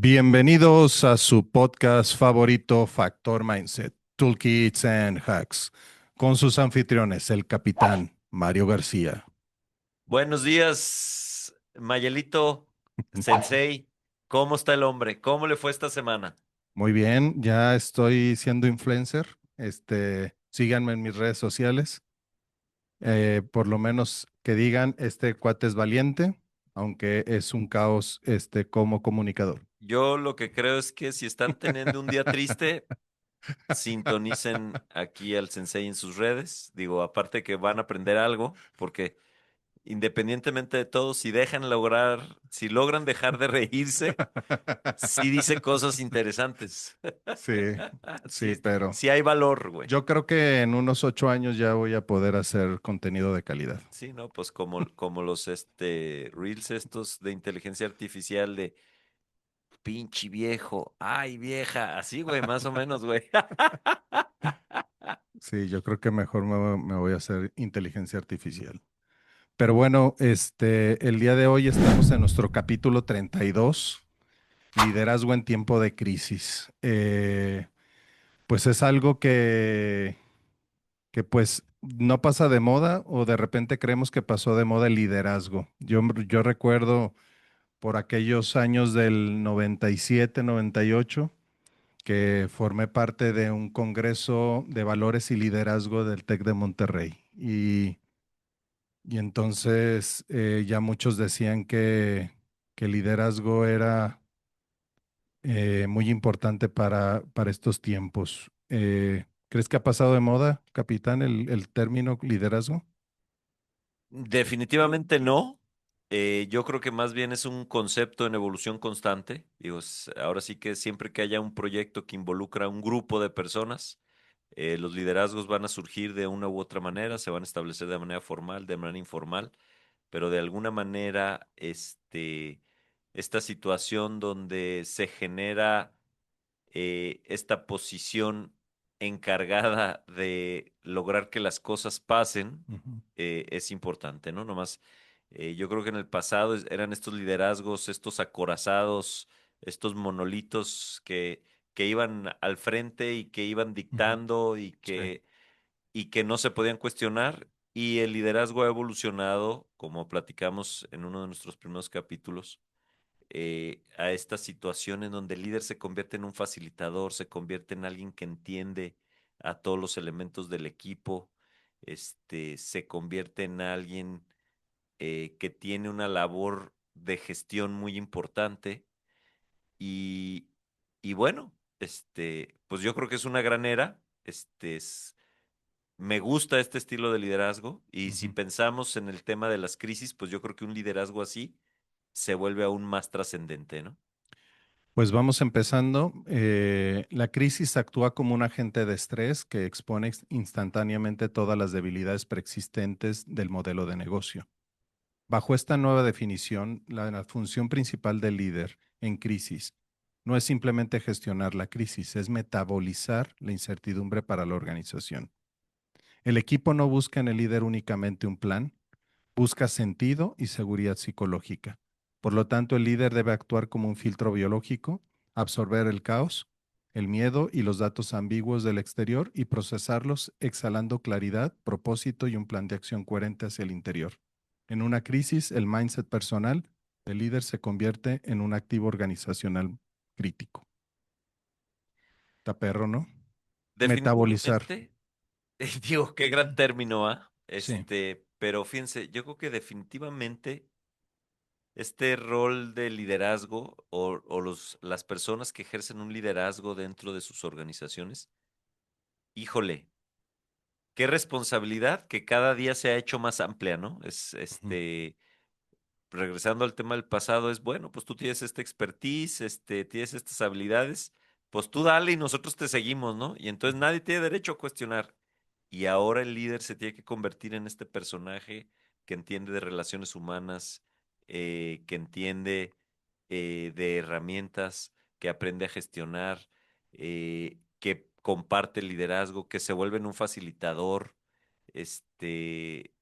Bienvenidos a su podcast favorito, Factor Mindset, Toolkits and Hacks, con sus anfitriones, el capitán Mario García. Buenos días, Mayelito, Sensei. ¿Cómo está el hombre? ¿Cómo le fue esta semana? Muy bien, ya estoy siendo influencer. Síganme en mis redes sociales. Por lo menos que digan, este cuate es valiente, aunque es un caos, como comunicador. Yo lo que creo es que si están teniendo un día triste, sintonicen aquí al Sensei en sus redes. Digo, aparte que van a aprender algo, porque independientemente de todo, si logran dejar de reírse, sí dice cosas interesantes. Sí, sí, Sí, pero sí hay valor, güey. yo creo que en unos 8 años ya voy a poder hacer contenido de calidad. Sí, ¿no? Pues como los reels estos de inteligencia artificial de pinche viejo, ay vieja, así, güey, más o menos, güey. Sí, yo creo que mejor me voy a hacer inteligencia artificial. Pero bueno, el día de hoy estamos en nuestro capítulo 32, liderazgo en tiempo de crisis. Pues es algo que pues no pasa de moda o de repente creemos que pasó de moda el liderazgo. Yo recuerdo por aquellos años del 97, 98 que formé parte de un congreso de valores y liderazgo del TEC de Monterrey. Y entonces ya muchos decían que el liderazgo era muy importante para estos tiempos. ¿Crees que ha pasado de moda, capitán, el término liderazgo? Definitivamente no. Yo creo que más bien es un concepto en evolución constante. Digo, ahora sí que siempre que haya un proyecto que involucra a un grupo de personas, los liderazgos van a surgir de una u otra manera, se van a establecer de manera formal, de manera informal, pero de alguna manera, esta situación donde se genera esta posición encargada de lograr que las cosas pasen, Ujú. es importante, ¿no? Nomás, yo creo que en el pasado eran estos liderazgos, estos acorazados, estos monolitos que iban al frente y que iban Ujú. dictando Sí. y que no se podían cuestionar. Y el liderazgo ha evolucionado, como platicamos en uno de nuestros primeros capítulos, a esta situación en donde el líder se convierte en un facilitador, se convierte en alguien que entiende a todos los elementos del equipo, se convierte en alguien que tiene una labor de gestión muy importante y, y bueno, pues yo creo que es una gran era, me gusta este estilo de liderazgo y si Ujú. pensamos en el tema de las crisis, pues yo creo que un liderazgo así se vuelve aún más trascendente, ¿no? Pues vamos empezando. La crisis actúa como un agente de estrés que expone instantáneamente todas las debilidades preexistentes del modelo de negocio. Bajo esta nueva definición, la función principal del líder en crisis no es simplemente gestionar la crisis, es metabolizar la incertidumbre para la organización. El equipo no busca en el líder únicamente un plan, busca sentido y seguridad psicológica. Por lo tanto, el líder debe actuar como un filtro biológico, absorber el caos, el miedo y los datos ambiguos del exterior y procesarlos exhalando claridad, propósito y un plan de acción coherente hacia el interior. En una crisis, el mindset personal del líder se convierte en un activo organizacional crítico. Está perro, ¿no? Metabolizar. Definitivamente, digo, qué gran término, ¿ah? Sí. Pero fíjense, yo creo que definitivamente este rol de liderazgo las personas que ejercen un liderazgo dentro de sus organizaciones, híjole, qué responsabilidad que cada día se ha hecho más amplia, ¿no? Ujú. Regresando al tema del pasado, es bueno, pues tú tienes esta expertise, tienes estas habilidades, pues tú dale y nosotros te seguimos, ¿no? Y entonces nadie tiene derecho a cuestionar. Y ahora el líder se tiene que convertir en este personaje que entiende de relaciones humanas, que entiende de herramientas, que aprende a gestionar, que comparte el liderazgo, que se vuelve en un facilitador. Este,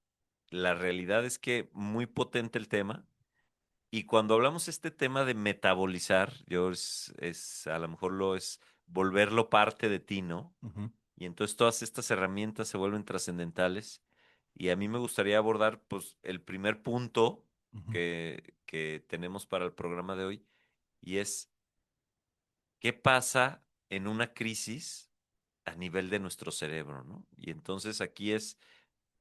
la realidad es que muy potente el tema Y cuando hablamos este tema de metabolizar, a lo mejor lo es volverlo parte de ti, ¿no? Ujú, Y entonces todas estas herramientas se vuelven trascendentales. Y a mí me gustaría abordar, pues, el primer punto ujú, que tenemos para el programa de hoy, y es, ¿qué pasa en una crisis a nivel de nuestro cerebro, ¿no? Y entonces aquí es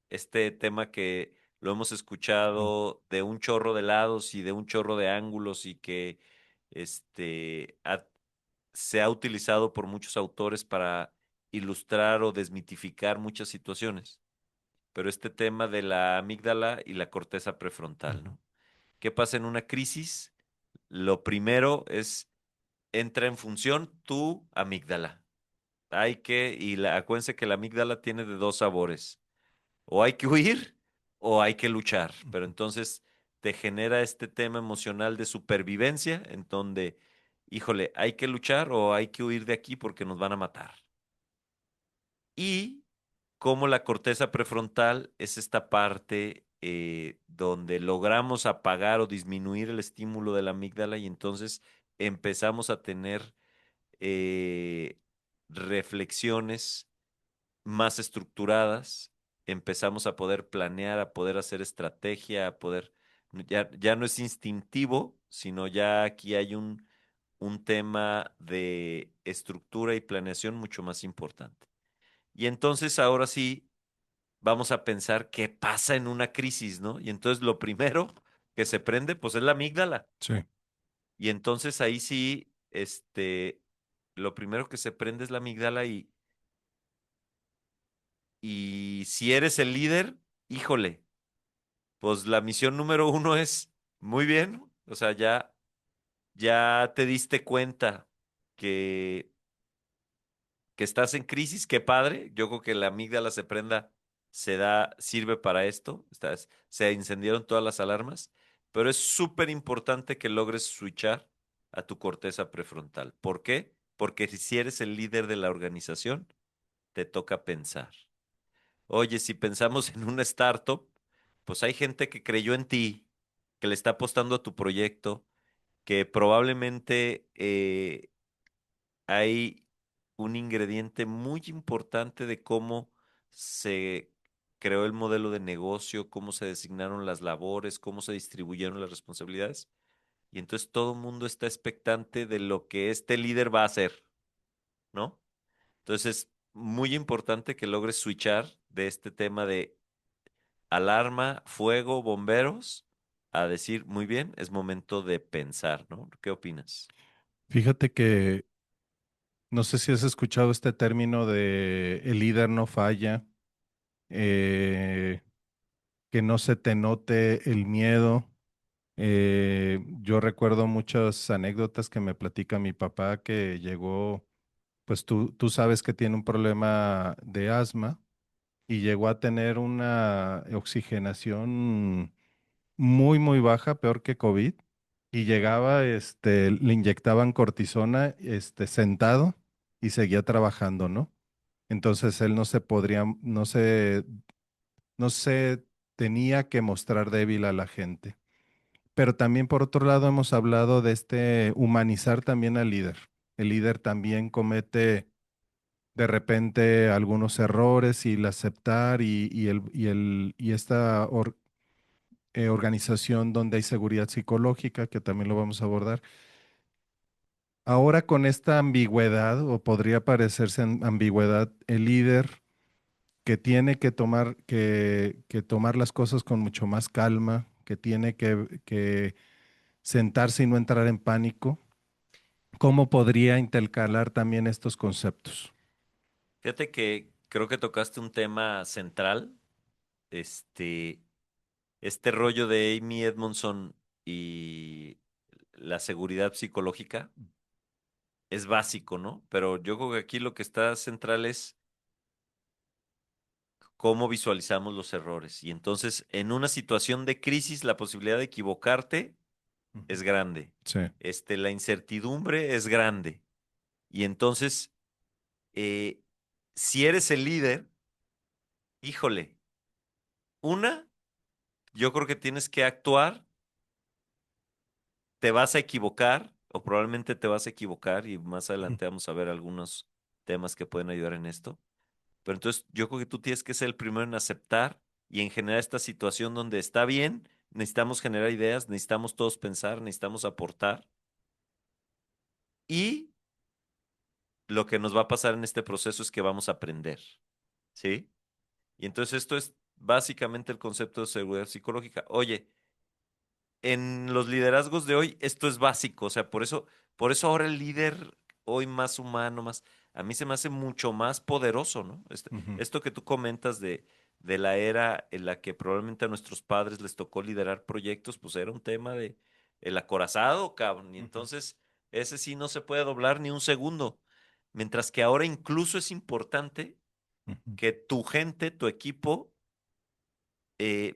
este tema que lo hemos ujú, escuchado de un chorro de lados y de un chorro de ángulos y que este, se ha utilizado por muchos autores para ilustrar o desmitificar muchas situaciones. Pero este tema de la amígdala y la corteza prefrontal, ujú, ¿no? ¿Qué pasa en una crisis? Lo primero es, entra en función tu amígdala. Acuérdense que la amígdala tiene de dos sabores. O hay que huir o hay que luchar. Pero ujú. entonces te genera este tema emocional de supervivencia, en donde, híjole, hay que luchar o hay que huir de aquí porque nos van a matar. Y cómo la corteza prefrontal es esta parte donde logramos apagar o disminuir el estímulo de la amígdala y entonces empezamos a tener eh, reflexiones más estructuradas, empezamos a poder planear, a poder hacer estrategia, ya no es instintivo, sino ya aquí hay un tema de estructura y planeación mucho más importante. Y entonces ahora sí vamos a pensar qué pasa en una crisis, ¿no? Y entonces lo primero que se prende, pues es la amígdala. Sí. Y entonces ahí sí, lo primero que se prende es la amígdala y si eres el líder, híjole, pues la misión número uno es, muy bien, o sea, ya te diste cuenta que, que estás en crisis, qué padre, yo creo que la amígdala se prenda, sirve para esto, se incendiaron todas las alarmas, pero es súper importante que logres switchar a tu corteza prefrontal. ¿Por qué? Porque si eres el líder de la organización, te toca pensar. Oye, si pensamos en una startup, pues hay gente que creyó en ti, que le está apostando a tu proyecto, que probablemente hay un ingrediente muy importante de cómo se creó el modelo de negocio, cómo se designaron las labores, cómo se distribuyeron las responsabilidades. Y entonces todo el mundo está expectante de lo que este líder va a hacer, ¿no? Entonces, muy importante que logres switchar de este tema de alarma, fuego, bomberos, a decir, muy bien, es momento de pensar, ¿no? ¿Qué opinas? Fíjate que no sé si has escuchado este término de el líder no falla, eh, que no se te note el miedo. Yo recuerdo muchas anécdotas que me platica mi papá que llegó, pues tú sabes que tiene un problema de asma y llegó a tener una oxigenación muy, muy baja, peor que COVID, y llegaba, le inyectaban cortisona, sentado y seguía trabajando, ¿no? Entonces él no se tenía que mostrar débil a la gente. Pero también por otro lado hemos hablado de humanizar también al líder. El líder también comete de repente algunos errores y el aceptar y esta organización donde hay seguridad psicológica, que también lo vamos a abordar. Ahora con esta ambigüedad, o podría parecerse ambigüedad, el líder que tiene que tomar las cosas con mucho más calma, que tiene que sentarse y no entrar en pánico, ¿cómo podría intercalar también estos conceptos? Fíjate que creo que tocaste un tema central, este, este rollo de Amy Edmondson y la seguridad psicológica es básico, ¿no? Pero yo creo que aquí lo que está central es cómo visualizamos los errores. Y entonces, en una situación de crisis, la posibilidad de equivocarte Ujú. es grande. Sí, La incertidumbre es grande. Y entonces, eh, si eres el líder, híjole, una, yo creo que tienes que actuar te vas a equivocar o probablemente te vas a equivocar y más adelante vamos a ver algunos temas que pueden ayudar en esto. Pero entonces yo creo que tú tienes que ser el primero en aceptar y en generar esta situación donde está bien, necesitamos generar ideas, necesitamos todos pensar, necesitamos aportar y lo que nos va a pasar en este proceso es que vamos a aprender, ¿sí? Y entonces esto es básicamente el concepto de seguridad psicológica. Oye, en los liderazgos de hoy esto es básico, o sea, por eso ahora el líder hoy más humano, más, a mí se me hace mucho más poderoso, ¿no? Ujú, Esto que tú comentas de la era en la que probablemente a nuestros padres les tocó liderar proyectos, pues era un tema de el acorazado, cabrón, y ujú, entonces ese sí no se puede doblar ni un segundo, mientras que ahora incluso es importante ujú. que tu gente, tu equipo,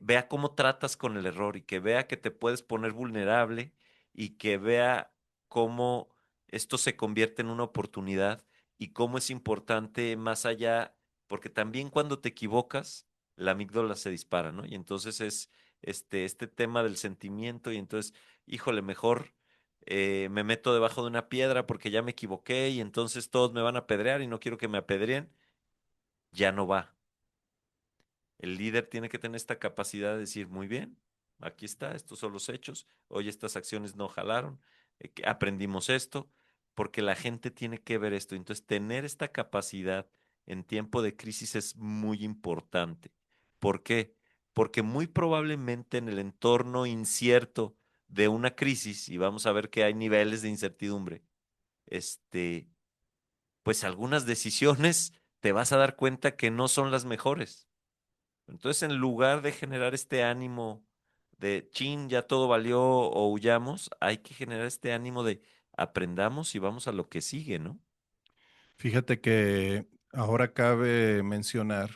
vea cómo tratas con el error y que vea que te puedes poner vulnerable y que vea cómo esto se convierte en una oportunidad y cómo es importante más allá, porque también cuando te equivocas, la amígdala se dispara, ¿no? Y entonces es este tema del sentimiento y entonces, híjole, mejor me meto debajo de una piedra porque ya me equivoqué y entonces todos me van a apedrear y no quiero que me apedreen, ya no va. El líder tiene que tener esta capacidad de decir, muy bien, aquí está, estos son los hechos, hoy estas acciones no jalaron, que aprendimos esto, porque la gente tiene que ver esto. Entonces, tener esta capacidad en tiempo de crisis es muy importante. ¿Por qué? Porque muy probablemente en el entorno incierto de una crisis, y vamos a ver que hay niveles de incertidumbre, este, pues algunas decisiones te vas a dar cuenta que no son las mejores. Entonces, en lugar de generar este ánimo de chin, ya todo valió o huyamos, hay que generar este ánimo de aprendamos y vamos a lo que sigue, ¿no? Fíjate que ahora cabe mencionar,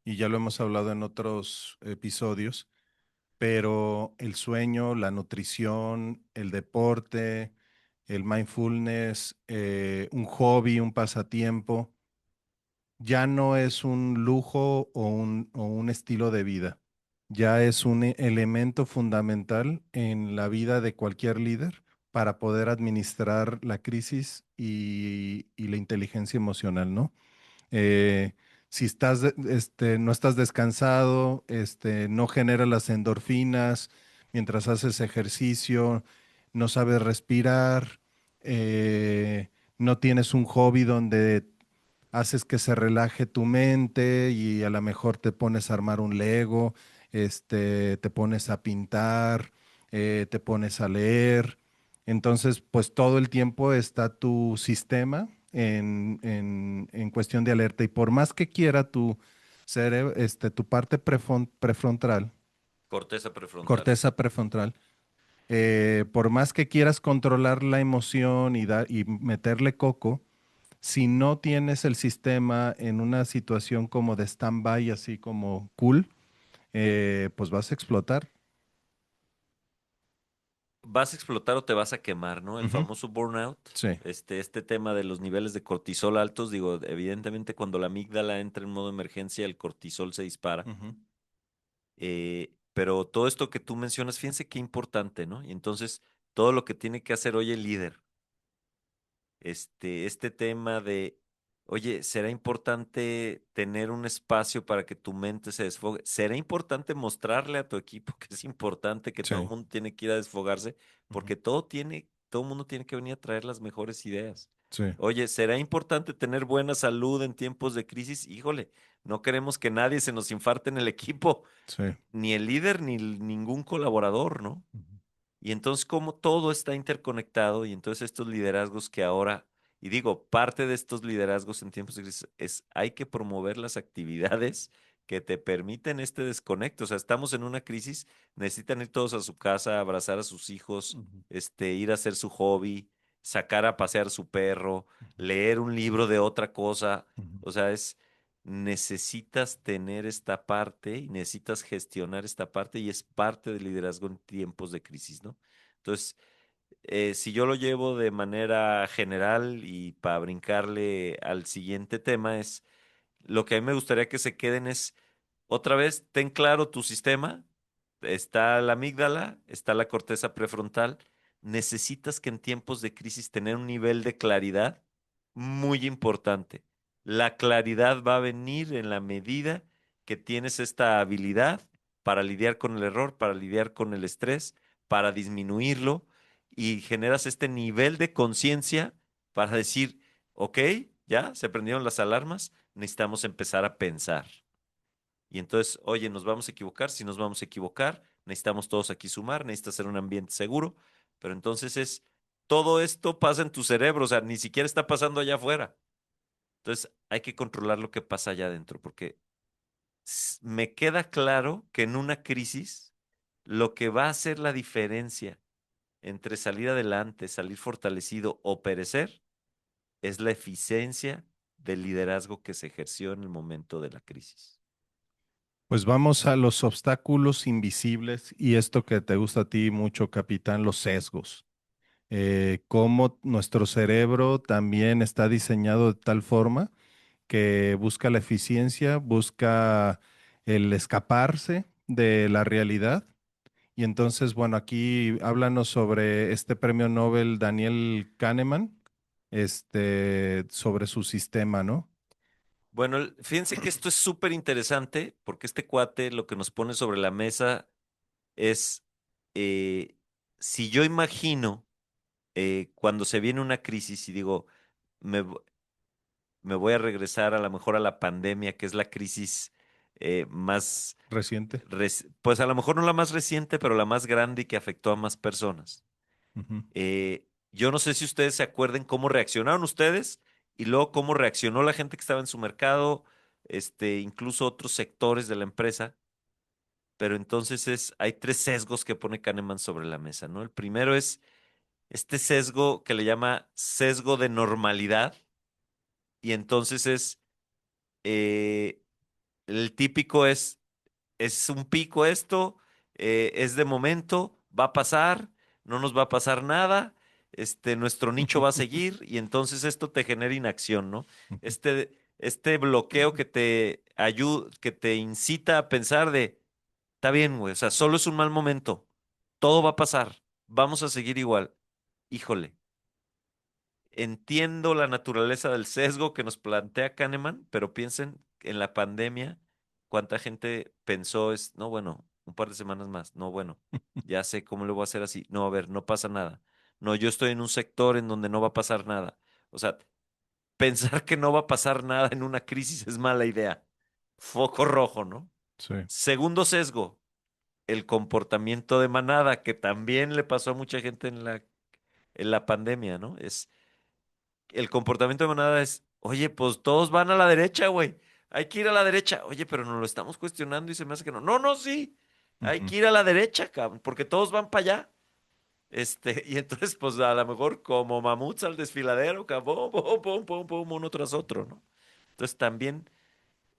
y ya lo hemos hablado en otros episodios, pero el sueño, la nutrición, el deporte, el mindfulness, un hobby, un pasatiempo, ya no es un lujo o un estilo de vida, ya es un elemento fundamental en la vida de cualquier líder para poder administrar la crisis y la inteligencia emocional, ¿no? eh, si estás, no estás descansado, no generas las endorfinas mientras haces ejercicio, no sabes respirar, no tienes un hobby donde haces que se relaje tu mente y a lo mejor te pones a armar un Lego, te pones a pintar, te pones a leer. Entonces, pues todo el tiempo está tu sistema en cuestión de alerta y por más que quiera tu cerebro, tu parte prefrontal, Corteza prefrontal. corteza prefrontal, por más que quieras controlar la emoción y meterle coco, si no tienes el sistema en una situación como de stand-by, así como cool, pues vas a explotar. Vas a explotar o te vas a quemar, ¿no? El Ujú. famoso burnout. Sí. Este tema de los niveles de cortisol altos, digo, evidentemente cuando la amígdala entra en modo emergencia, el cortisol se dispara. Ujú. Pero todo esto que tú mencionas, fíjense qué importante, ¿no? Y entonces, todo lo que tiene que hacer hoy el líder este tema de, oye, ¿será importante tener un espacio para que tu mente se desfogue? ¿Será importante mostrarle a tu equipo que es importante que todo el Sí. mundo tiene que ir a desfogarse? Ujú. Porque todo el mundo tiene que venir a traer las mejores ideas. Sí. Oye, ¿será importante tener buena salud en tiempos de crisis? Híjole, no queremos que nadie se nos infarte en el equipo, Sí. ni el líder ni ningún colaborador, ¿no? Ujú. Y entonces, como todo está interconectado, y entonces estos liderazgos que ahora, y digo, parte de estos liderazgos en tiempos de crisis es hay que promover las actividades que te permiten este desconecto. O sea, estamos en una crisis, necesitan ir todos a su casa, abrazar a sus hijos, Ujú. ir a hacer su hobby, sacar a pasear su perro, Ujú. leer un libro de otra cosa. Ujú. O sea, necesitas tener esta parte y necesitas gestionar esta parte y es parte del liderazgo en tiempos de crisis, ¿no? Entonces, si yo lo llevo de manera general y para brincarle al siguiente tema es, lo que a mí me gustaría que se queden es, otra vez, ten claro tu sistema, está la amígdala, está la corteza prefrontal, necesitas que en tiempos de crisis tener un nivel de claridad muy importante. La claridad va a venir en la medida que tienes esta habilidad para lidiar con el error, para lidiar con el estrés, para disminuirlo y generas este nivel de conciencia para decir, ok, ya se prendieron las alarmas, necesitamos empezar a pensar. Y entonces, oye, nos vamos a equivocar, si nos vamos a equivocar, necesitamos todos aquí sumar, necesitas ser un ambiente seguro, pero entonces todo esto pasa en tu cerebro, o sea, ni siquiera está pasando allá afuera. Entonces, hay que controlar lo que pasa allá adentro, porque me queda claro que en una crisis, lo que va a hacer la diferencia entre salir adelante, salir fortalecido o perecer, es la eficiencia del liderazgo que se ejerció en el momento de la crisis. Pues vamos a los obstáculos invisibles y esto que te gusta a ti mucho, capitán, los sesgos. Cómo nuestro cerebro también está diseñado de tal forma que busca la eficiencia, busca el escaparse de la realidad. Y entonces, bueno, aquí háblanos sobre este premio Nobel Daniel Kahneman, sobre su sistema, ¿no? Bueno, fíjense que esto es súper interesante porque este cuate lo que nos pone sobre la mesa es, eh, si yo imagino cuando se viene una crisis y digo, me, vo- me voy a regresar a lo mejor a la pandemia, que es la crisis más, Reciente. pues a lo mejor no la más reciente, pero la más grande y que afectó a más personas. Ujú. Yo no sé si ustedes se acuerden cómo reaccionaron ustedes y luego cómo reaccionó la gente que estaba en su mercado, incluso otros sectores de la empresa. Pero entonces hay tres sesgos que pone Kahneman sobre la mesa, ¿no? El primero es este sesgo que le llama sesgo de normalidad y entonces eh, el típico es un pico esto, es de momento, va a pasar, no nos va a pasar nada, nuestro nicho va a seguir y entonces esto te genera inacción, ¿no? Este bloqueo que te ayuda, que te incita a pensar de, está bien, güey, o sea, solo es un mal momento, todo va a pasar, vamos a seguir igual. Híjole, entiendo la naturaleza del sesgo que nos plantea Kahneman, pero piensen en la pandemia, cuánta gente pensó es, no, bueno, un par de semanas más, no, bueno, ya sé cómo lo voy a hacer así, no, a ver, no pasa nada. No, yo estoy en un sector en donde no va a pasar nada. O sea, pensar que no va a pasar nada en una crisis es mala idea. Foco rojo, ¿no? Sí. Segundo sesgo, el comportamiento de manada, que también le pasó a mucha gente en la pandemia, ¿no? El comportamiento de manada es, oye, pues todos van a la derecha, güey. Hay que ir a la derecha. Oye, pero nos lo estamos cuestionando y se me hace que no. No, no, sí. Hay Ujú. que ir a la derecha, cabrón, porque todos van para allá. Y entonces, pues a lo mejor como mamuts al desfiladero, cabrón, pum, pum, pum, pum, uno tras otro, ¿no? Entonces también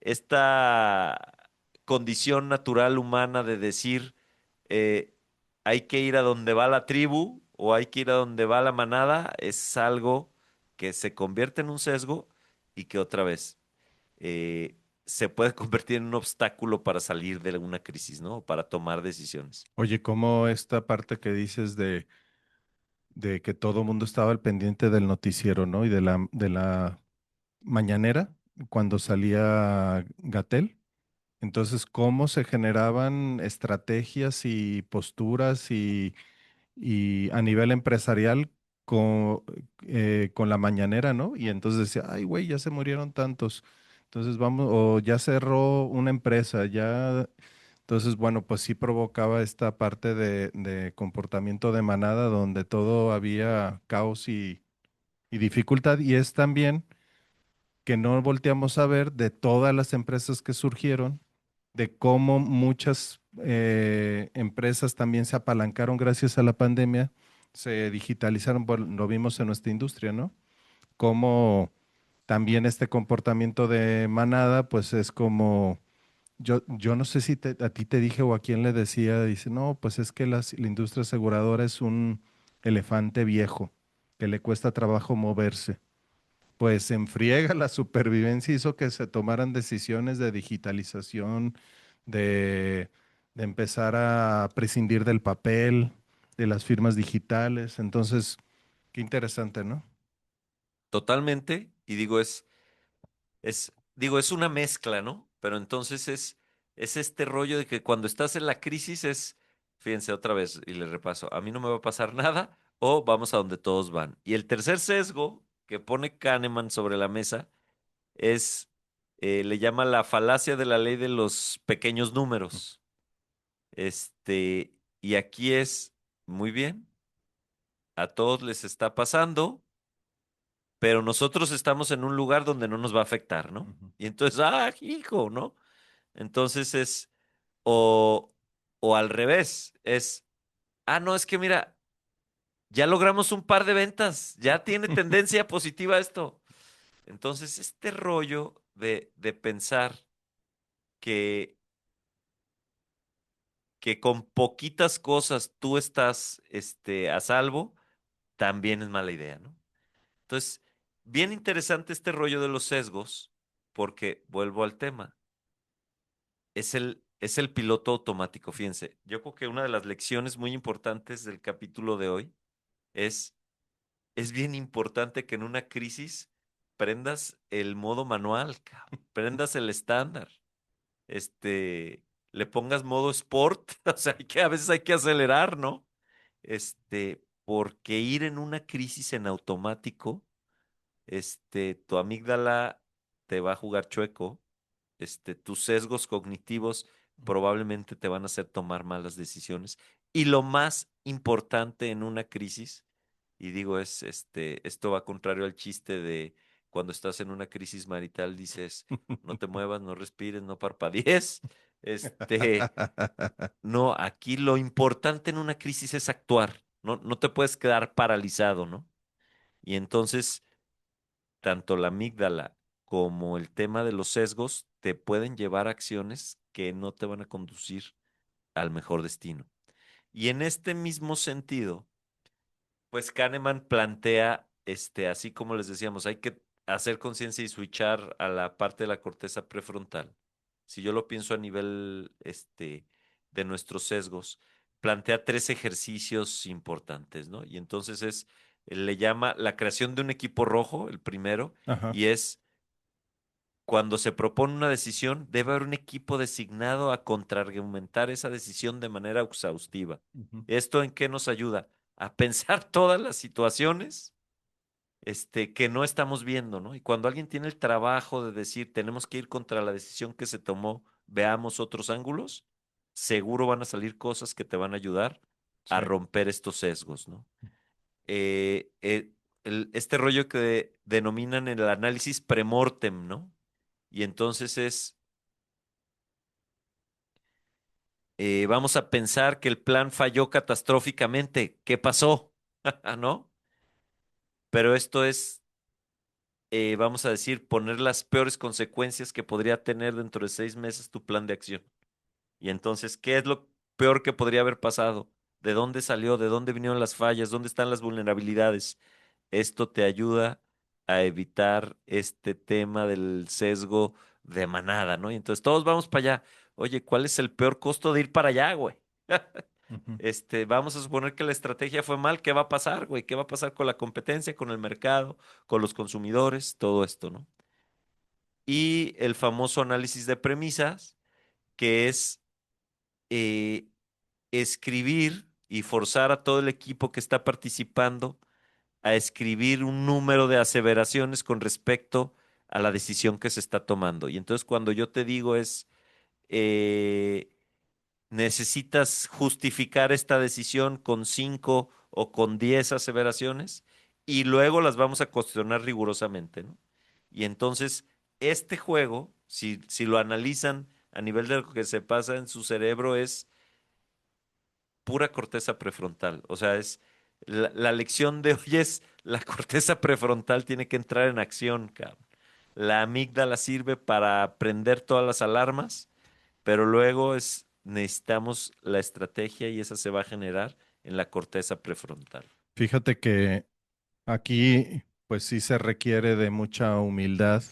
esta condición natural humana de decir, eh, hay que ir a donde va la tribu o hay que ir a donde va la manada, es algo que se convierte en un sesgo y que otra vez se puede convertir en un obstáculo para salir de una crisis, ¿no? Para tomar decisiones. Oye, ¿cómo esta parte que dices de que todo el mundo estaba al pendiente del noticiero, ¿no? Y de la mañanera, cuando salía Gatel. Entonces, ¿cómo se generaban estrategias y posturas y a nivel empresarial con, con la mañanera, ¿no? Y entonces decía, ay, güey, ya se murieron tantos. Entonces vamos, o ya cerró una empresa, ya. Entonces, bueno, pues sí provocaba esta parte de comportamiento de manada donde todo había caos y dificultad. Y es también que no volteamos a ver de todas las empresas que surgieron, de cómo muchas empresas también se apalancaron gracias a la pandemia, se digitalizaron, bueno, lo vimos en nuestra industria, ¿no? Cómo también este comportamiento de manada, pues es como, yo no sé si a ti te dije o a quién le decía, dice, no, pues es que la industria aseguradora es un elefante viejo, que le cuesta trabajo moverse. Pues en friega la supervivencia hizo que se tomaran decisiones de digitalización, de, de empezar a prescindir del papel, de las firmas digitales. Entonces, qué interesante, ¿no? Totalmente. Y digo, es una mezcla, ¿no? Pero entonces es este rollo de que cuando estás en la crisis fíjense otra vez y le repaso, a mí no me va a pasar nada o vamos a donde todos van. Y el tercer sesgo que pone Kahneman sobre la mesa le llama la falacia de la ley de los pequeños números. Y aquí muy bien, a todos les está pasando, pero nosotros estamos en un lugar donde no nos va a afectar, ¿no? Ujú. Y entonces, hijo, ¿no? Entonces o, o al revés, no, es que mira, ya logramos un par de ventas, ya tiene tendencia positiva esto. Entonces, este rollo de pensar que, que con poquitas cosas tú estás a salvo, también es mala idea, ¿no? Entonces, bien interesante este rollo de los sesgos, porque vuelvo al tema. Es el piloto automático, fíjense. Yo creo que una de las lecciones muy importantes del capítulo de hoy es, es bien importante que en una crisis prendas el modo manual, cabrón, prendas el estándar, le pongas modo sport, o sea, a veces hay que acelerar, ¿no? Porque ir en una crisis en automático, tu amígdala te va a jugar chueco, tus sesgos cognitivos probablemente te van a hacer tomar malas decisiones. Y lo más importante en una crisis, y digo, esto va contrario al chiste de cuando estás en una crisis marital, dices, no te muevas, no respires, no parpadees. No, aquí lo importante en una crisis es actuar. No, no te puedes quedar paralizado, ¿no? Y entonces tanto la amígdala como el tema de los sesgos te pueden llevar a acciones que no te van a conducir al mejor destino. Y en este mismo sentido, pues Kahneman plantea, así como les decíamos, hay que hacer conciencia y switchar a la parte de la corteza prefrontal. Si yo lo pienso a nivel, de nuestros sesgos, plantea tres ejercicios importantes, ¿no? Y entonces le llama la creación de un equipo rojo, el primero, Ajá. y cuando se propone una decisión, debe haber un equipo designado a contraargumentar esa decisión de manera exhaustiva. Ujú. ¿Esto en qué nos ayuda? A pensar todas las situaciones, que no estamos viendo, ¿no? Y cuando alguien tiene el trabajo de decir, tenemos que ir contra la decisión que se tomó, veamos otros ángulos, seguro van a salir cosas que te van a ayudar a Sí. romper estos sesgos, ¿no? Eh, eh, este rollo que denominan el análisis premortem, ¿no? Y entonces vamos a pensar que el plan falló catastróficamente. ¿Qué pasó? ¿No? Pero esto vamos a decir, poner las peores consecuencias que podría tener dentro de 6 meses tu plan de acción. Y entonces, ¿qué es lo peor que podría haber pasado? ¿De dónde salió? ¿De dónde vinieron las fallas? ¿Dónde están las vulnerabilidades? Esto te ayuda a evitar este tema del sesgo de manada, ¿no? Y entonces todos vamos para allá. Oye, ¿cuál es el peor costo de ir para allá, güey? Ujú. Vamos a suponer que la estrategia fue mal. ¿Qué va a pasar, güey? ¿Qué va a pasar con la competencia, con el mercado, con los consumidores? Todo esto, ¿no? Y el famoso análisis de premisas, que es eh, escribir y forzar a todo el equipo que está participando a escribir un número de aseveraciones con respecto a la decisión que se está tomando. Y entonces cuando yo te digo eh, necesitas justificar esta decisión con 5 o con 10 aseveraciones y luego las vamos a cuestionar rigurosamente, ¿no? Y entonces este juego, si lo analizan a nivel de lo que se pasa en su cerebro, es pura corteza prefrontal. O sea, la lección de hoy es la corteza prefrontal tiene que entrar en acción, cabrón. La amígdala sirve para prender todas las alarmas, pero luego necesitamos la estrategia y esa se va a generar en la corteza prefrontal. Fíjate que aquí, pues sí se requiere de mucha humildad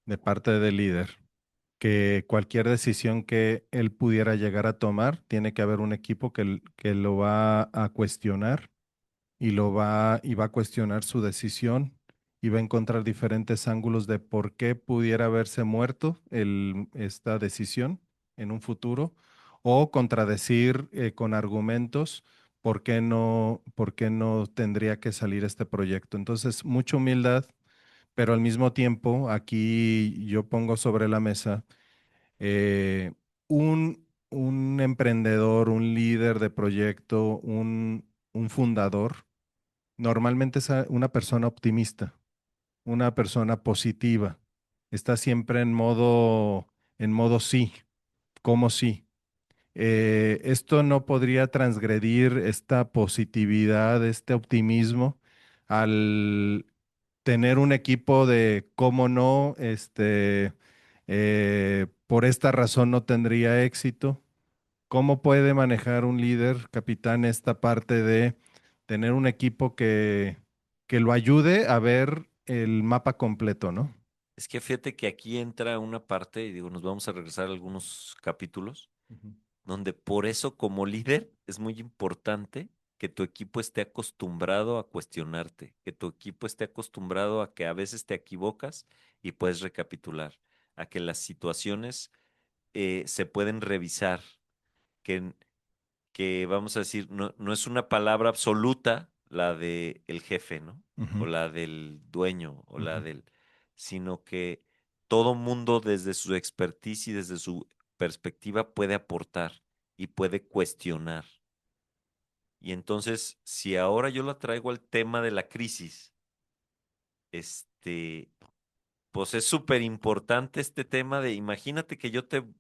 de parte del líder, que cualquier decisión que él pudiera llegar a tomar, tiene que haber un equipo que lo va a cuestionar y va a cuestionar su decisión y va a encontrar diferentes ángulos de por qué pudiera haberse muerto esta decisión en un futuro o contradecir con argumentos por qué no tendría que salir este proyecto. Entonces, mucha humildad, pero al mismo tiempo aquí yo pongo sobre la mesa eh, un emprendedor, un líder de proyecto, un fundador. Normalmente es una persona optimista, una persona positiva. Está siempre en modo sí, como sí. Esto no podría transgredir esta positividad, este optimismo, al tener un equipo de cómo no, por esta razón no tendría éxito. ¿Cómo puede manejar un líder, capitán, esta parte de tener un equipo que lo ayude a ver el mapa completo, ¿no? Es que fíjate que aquí entra una parte, y digo, nos vamos a regresar a algunos capítulos, Ujú, donde por eso como líder es muy importante que tu equipo esté acostumbrado a cuestionarte, que tu equipo esté acostumbrado a que a veces te equivocas y puedes recapitular, a que las situaciones se pueden revisar, que, que vamos a decir, no es una palabra absoluta la de el jefe, ¿no? O ujú, la del dueño, o la ujú. del, sino que todo mundo desde su expertise y desde su perspectiva puede aportar y puede cuestionar. Y entonces, si ahora yo la traigo al tema de la crisis, este, pues es súper importante este tema de, imagínate que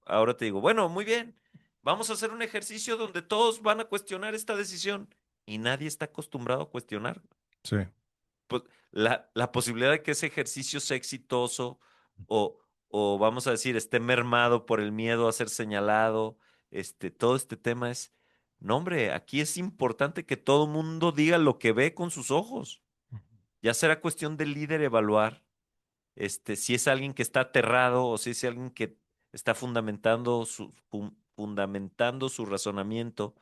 ahora te digo, bueno, muy bien, vamos a hacer un ejercicio donde todos van a cuestionar esta decisión y nadie está acostumbrado a cuestionar. Sí. Pues la posibilidad de que ese ejercicio sea exitoso o, o vamos a decir, esté mermado por el miedo a ser señalado, todo este tema es, no, hombre, aquí es importante que todo mundo diga lo que ve con sus ojos. Ya será cuestión del líder evaluar si es alguien que está aterrado o si es alguien que está fundamentando su razonamiento,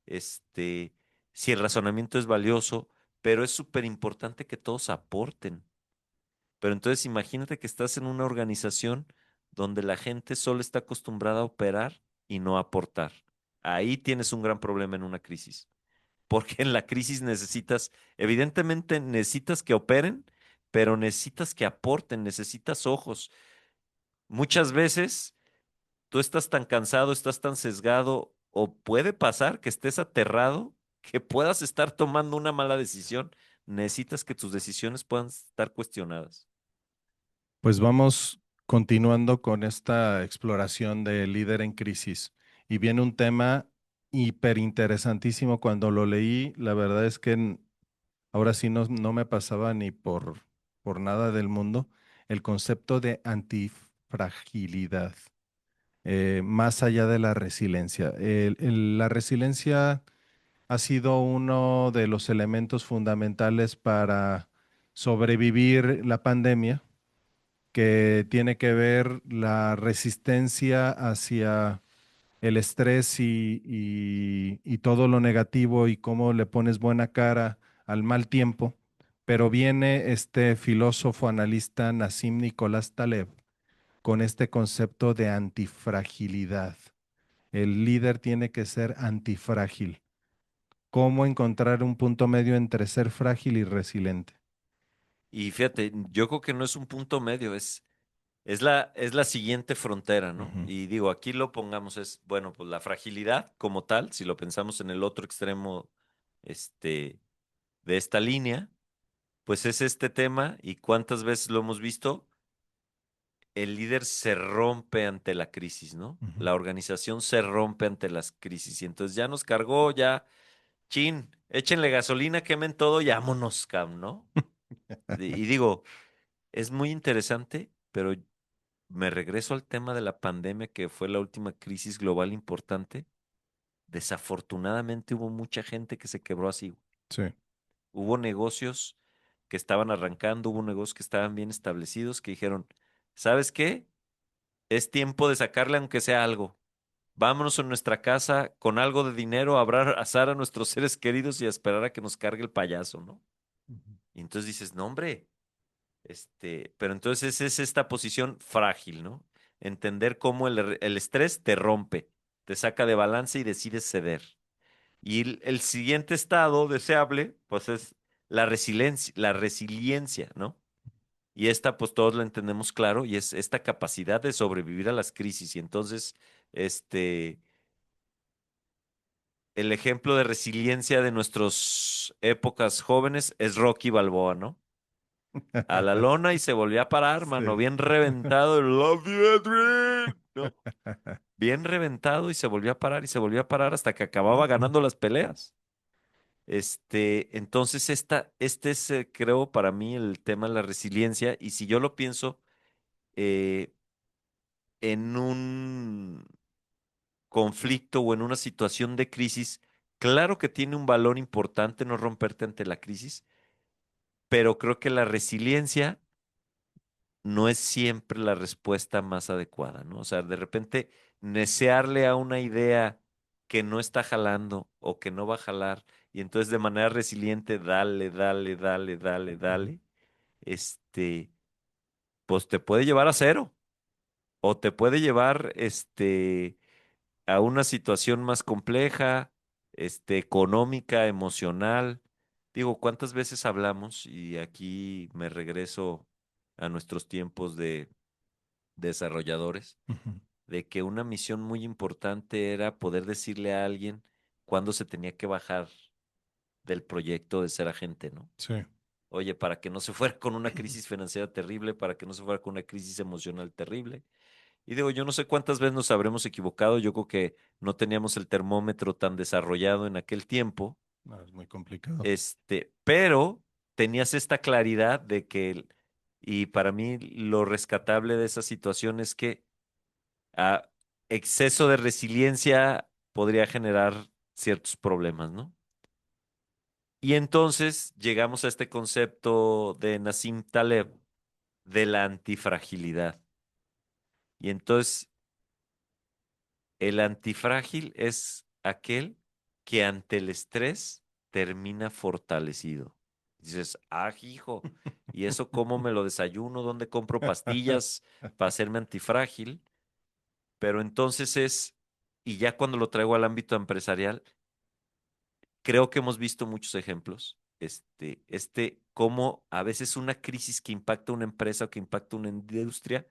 si el razonamiento es valioso, pero es súper importante que todos aporten. Pero entonces imagínate que estás en una organización donde la gente solo está acostumbrada a operar y no a aportar. Ahí tienes un gran problema en una crisis, porque en la crisis evidentemente necesitas que operen, pero necesitas que aporten, necesitas ojos. Muchas veces tú estás tan cansado, estás tan sesgado, o puede pasar que estés aterrado, que puedas estar tomando una mala decisión. Necesitas que tus decisiones puedan estar cuestionadas. Pues vamos continuando con esta exploración de líder en crisis. Y viene un tema hiper interesantísimo. Cuando lo leí, la verdad es que ahora sí no me pasaba ni por nada del mundo el concepto de antifragilidad, más allá de la resiliencia. La resiliencia ha sido uno de los elementos fundamentales para sobrevivir la pandemia, que tiene que ver la resistencia hacia el estrés y todo lo negativo y cómo le pones buena cara al mal tiempo. Pero viene este filósofo analista Nassim Nicolás Taleb con este concepto de antifragilidad. El líder tiene que ser antifrágil. ¿Cómo encontrar un punto medio entre ser frágil y resiliente? Y fíjate, yo creo que no es un punto medio, es la siguiente frontera, ¿no? Ujú, Y digo, aquí lo pongamos, bueno, pues la fragilidad como tal, si lo pensamos en el otro extremo, este, de esta línea, pues es este tema y cuántas veces lo hemos visto, el líder se rompe ante la crisis, ¿no? ujú. La organización se rompe ante las crisis y entonces ya nos cargó, ya, chin, échenle gasolina, quemen todo y vámonos, ¿no? Y digo, es muy interesante, pero me regreso al tema de la pandemia, que fue la última crisis global importante. Desafortunadamente hubo mucha gente que se quebró así. Sí, Hubo negocios que estaban arrancando, hubo negocios que estaban bien establecidos, que dijeron, ¿sabes qué? Es tiempo de sacarle aunque sea algo. Vámonos a nuestra casa con algo de dinero a abrazar a nuestros seres queridos y a esperar a que nos cargue el payaso, ¿no? Ujú. Y entonces dices, no, hombre, pero entonces es esta posición frágil, ¿no? Entender cómo el estrés te rompe, te saca de balance y decides ceder. Y el siguiente estado deseable, pues es la resiliencia, ¿no? Y esta, pues todos la entendemos claro, y es esta capacidad de sobrevivir a las crisis. Y entonces, este, el ejemplo de resiliencia de nuestras épocas jóvenes es Rocky Balboa, ¿no? A la lona y se volvió a parar, mano, Sí. bien reventado, el Love you, Adrian, ¿no? Bien reventado y se volvió a parar y se volvió a parar hasta que acababa ganando las peleas. Entonces, este es, creo, para mí el tema de la resiliencia. Y si yo lo pienso eh, en un conflicto o en una situación de crisis, claro que tiene un valor importante no romperte ante la crisis, pero creo que la resiliencia no es siempre la respuesta más adecuada, ¿no? O sea, de repente, necearle a una idea que no está jalando o que no va a jalar, y entonces de manera resiliente, dale, dale, dale, dale, Ujú. dale, este, pues te puede llevar a cero o te puede llevar, a una situación más compleja, económica, emocional. Digo, ¿cuántas veces hablamos? Y aquí me regreso a nuestros tiempos de desarrolladores, Ujú. de que una misión muy importante era poder decirle a alguien cuándo se tenía que bajar del proyecto de ser agente, ¿no? Sí. Oye, para que no se fuera con una crisis financiera terrible, para que no se fuera con una crisis emocional terrible. Y digo, yo no sé cuántas veces nos habremos equivocado, yo creo que no teníamos el termómetro tan desarrollado en aquel tiempo, No, es muy complicado. pero tenías esta claridad de que, y para mí lo rescatable de esa situación es que a exceso de resiliencia podría generar ciertos problemas, ¿no? Y entonces llegamos a este concepto de Nassim Taleb de la antifragilidad. Y entonces el antifrágil es aquel que ante el estrés termina fortalecido. Dices, ah, hijo, ¿y eso cómo me lo desayuno? ¿Dónde compro pastillas para hacerme antifrágil? Pero entonces y ya cuando lo traigo al ámbito empresarial, creo que hemos visto muchos ejemplos. Cómo a veces una crisis que impacta una empresa o que impacta una industria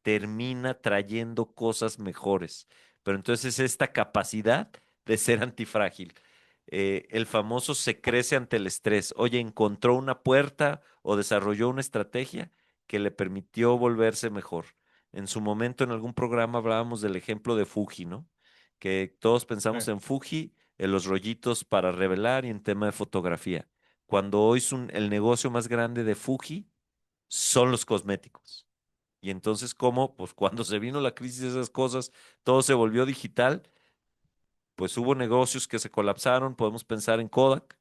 termina trayendo cosas mejores. Pero entonces esta capacidad de ser antifrágil. El famoso se crece ante el estrés. Oye, encontró una puerta o desarrolló una estrategia que le permitió volverse mejor. En su momento, en algún programa hablábamos del ejemplo de Fuji, ¿no? Que todos Sí. pensamos en Fuji, en los rollitos para revelar y en tema de fotografía. Cuando hoy el negocio más grande de Fuji son los cosméticos. Y entonces, ¿cómo? Pues cuando se vino la crisis de esas cosas, todo se volvió digital, pues hubo negocios que se colapsaron, podemos pensar en Kodak.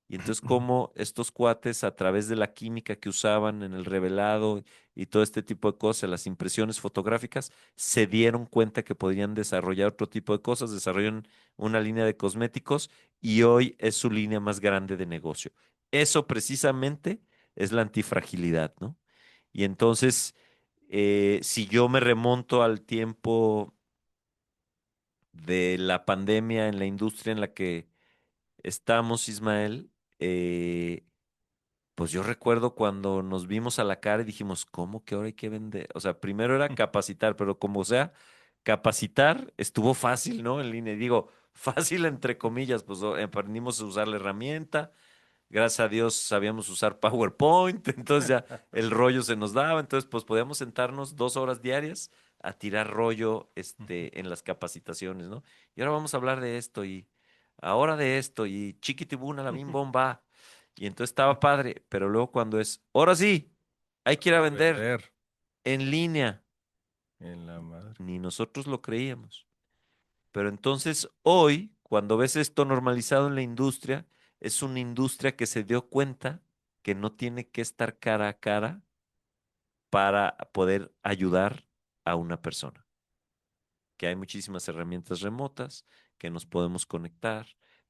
Y entonces, ¿cómo estos cuates, a través de la química que usaban en el revelado y todo este tipo de cosas, las impresiones fotográficas, se dieron cuenta que podían desarrollar otro tipo de cosas, desarrollaron una línea de cosméticos y hoy es su línea más grande de negocio. Eso precisamente es la antifragilidad, ¿no? Y entonces, si yo me remonto al tiempo de la pandemia en la industria en la que estamos, Ismael, pues yo recuerdo cuando nos vimos a la cara y dijimos, ¿cómo que ahora hay que vender? O sea, primero era capacitar, pero como sea, capacitar estuvo fácil, ¿no? En línea. Y digo, fácil entre comillas, pues aprendimos a usar la herramienta. Gracias a Dios sabíamos usar PowerPoint, entonces ya el rollo se nos daba, entonces pues podíamos sentarnos 2 horas diarias a tirar rollo en las capacitaciones, ¿no? Y ahora vamos a hablar de esto y ahora de esto y chiquitibuna la bim bomba. Y entonces estaba padre, pero luego cuando ahora sí, hay que ir a A vender vender en línea, en la madre. ni nosotros lo creíamos. Pero entonces hoy, cuando ves esto normalizado en la industria, es una industria que se dio cuenta que no tiene que estar cara a cara para poder ayudar a una persona, que hay muchísimas herramientas remotas, que nos podemos conectar,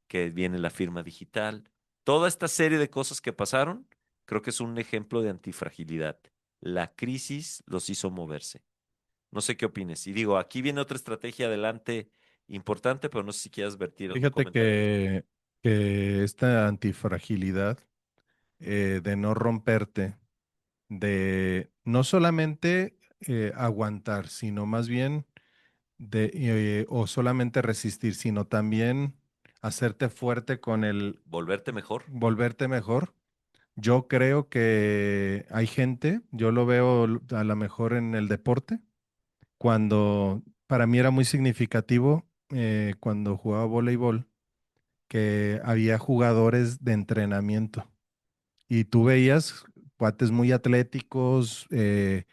que viene la firma digital. Toda esta serie de cosas que pasaron, creo que es un ejemplo de antifragilidad. La crisis los hizo moverse. No sé qué opines. Y digo, aquí viene otra estrategia adelante importante, pero no sé si quieras vertir algún Fíjate comentario al respecto. que esta antifragilidad de no romperte, de no solamente aguantar, sino más bien o solamente resistir, sino también hacerte fuerte con el Volverte mejor. volverte mejor. Yo creo que hay gente, yo lo veo a lo mejor en el deporte, cuando para mí era muy significativo cuando jugaba voleibol, que había jugadores de entrenamiento. Y tú veías cuates muy atléticos que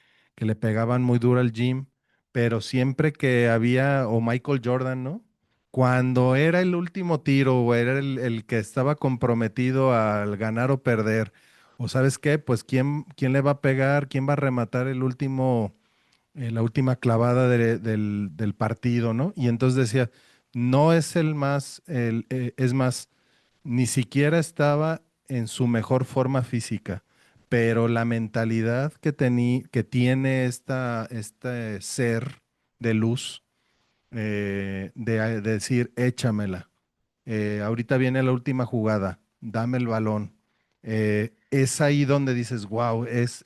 le pegaban muy duro al gym, pero siempre que había, o Michael Jordan, ¿no? Cuando era el último tiro o era el que estaba comprometido al ganar o perder, o sabes qué, pues quién le va a pegar, quién va a rematar la última clavada del partido, ¿no? Y entonces decía, no es el más, es más, ni siquiera estaba en su mejor forma física, pero la mentalidad que tiene este ser de luz, de decir, échamela, ahorita viene la última jugada, dame el balón. Es ahí donde dices, wow, es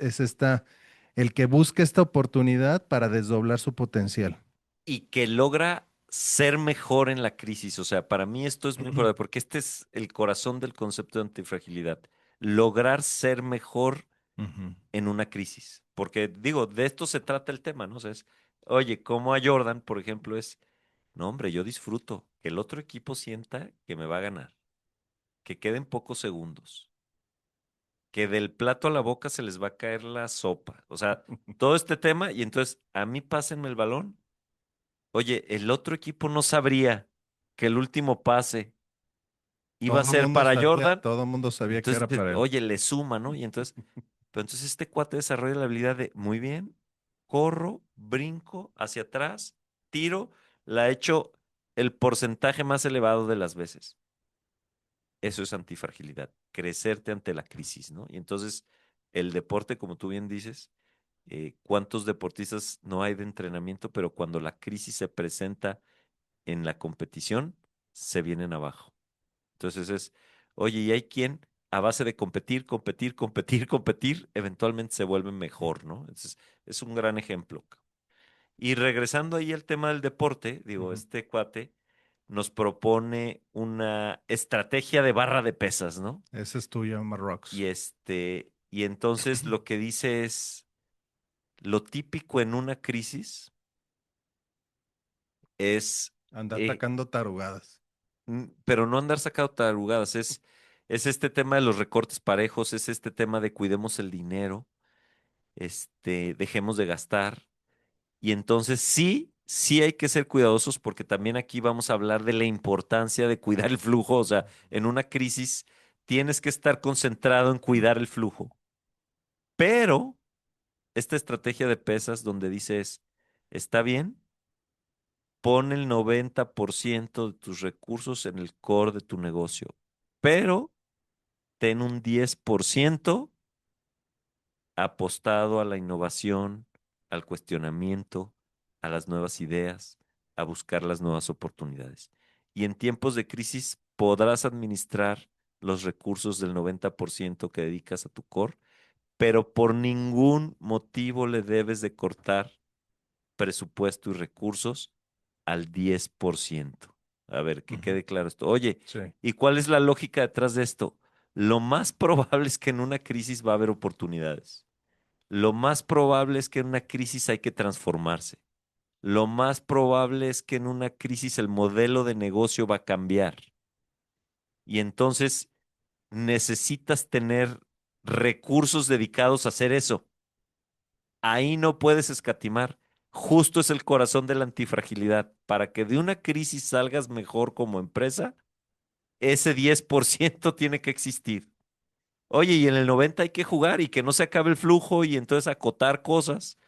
el que busca esta oportunidad para desdoblar su potencial. Y que logra ser mejor en la crisis. O sea, para mí esto es muy importante porque este es el corazón del concepto de antifragilidad. Lograr ser mejor Ujú. en una crisis. Porque digo, de esto se trata el tema, ¿no? O sea, oye, como a Jordan, por ejemplo, es, no, hombre, yo disfruto que el otro equipo sienta que me va a ganar, que queden pocos segundos, que del plato a la boca se les va a caer la sopa. O sea, todo este tema y entonces a mí pásenme el balón. Oye, el otro equipo no sabría que el último pase iba a ser para Jordan. Todo mundo sabía que Entonces, era para él. oye, le suma, ¿no? Y entonces, pero entonces este cuate desarrolla la habilidad de, muy bien, corro, brinco hacia atrás, tiro, la he hecho el porcentaje más elevado de las veces. Eso es antifragilidad, crecerte ante la crisis, ¿no? Y entonces, el deporte, como tú bien dices, ¿cuántos deportistas no hay de entrenamiento, pero cuando la crisis se presenta en la competición, se vienen abajo? Entonces es, oye, y hay quien a base de competir, competir, competir, competir, eventualmente se vuelve mejor, ¿no? Entonces, es un gran ejemplo. Y regresando ahí al tema del deporte, digo, Ujú. este cuate nos propone una estrategia de barra de pesas, ¿no? Ese es tuyo, Marrocos. Y entonces lo que dice es, lo típico en una crisis es, Anda eh, atacando tarugadas. pero no andar sacado tarugadas, es este tema de los recortes parejos, es este tema de cuidemos el dinero, dejemos de gastar. Y entonces sí hay que ser cuidadosos porque también aquí vamos a hablar de la importancia de cuidar el flujo. O sea, en una crisis tienes que estar concentrado en cuidar el flujo. Pero esta estrategia de pesas donde dices, está bien, pon el 90% de tus recursos en el core de tu negocio, pero ten un 10% apostado a la innovación, al cuestionamiento, a las nuevas ideas, a buscar las nuevas oportunidades. Y en tiempos de crisis podrás administrar los recursos del 90% que dedicas a tu core, pero por ningún motivo le debes de cortar presupuesto y recursos al 10%. A ver, que Ujú. quede claro esto. Oye, Sí. ¿y cuál es la lógica detrás de esto? Lo más probable es que en una crisis va a haber oportunidades. Lo más probable es que en una crisis hay que transformarse. Lo más probable es que en una crisis el modelo de negocio va a cambiar. Y entonces necesitas tener recursos dedicados a hacer eso. Ahí no puedes escatimar. Justo es el corazón de la antifragilidad. Para que de una crisis salgas mejor como empresa, ese 10% tiene que existir. Oye, y en el 90 hay que jugar y que no se acabe el flujo y entonces acotar cosas.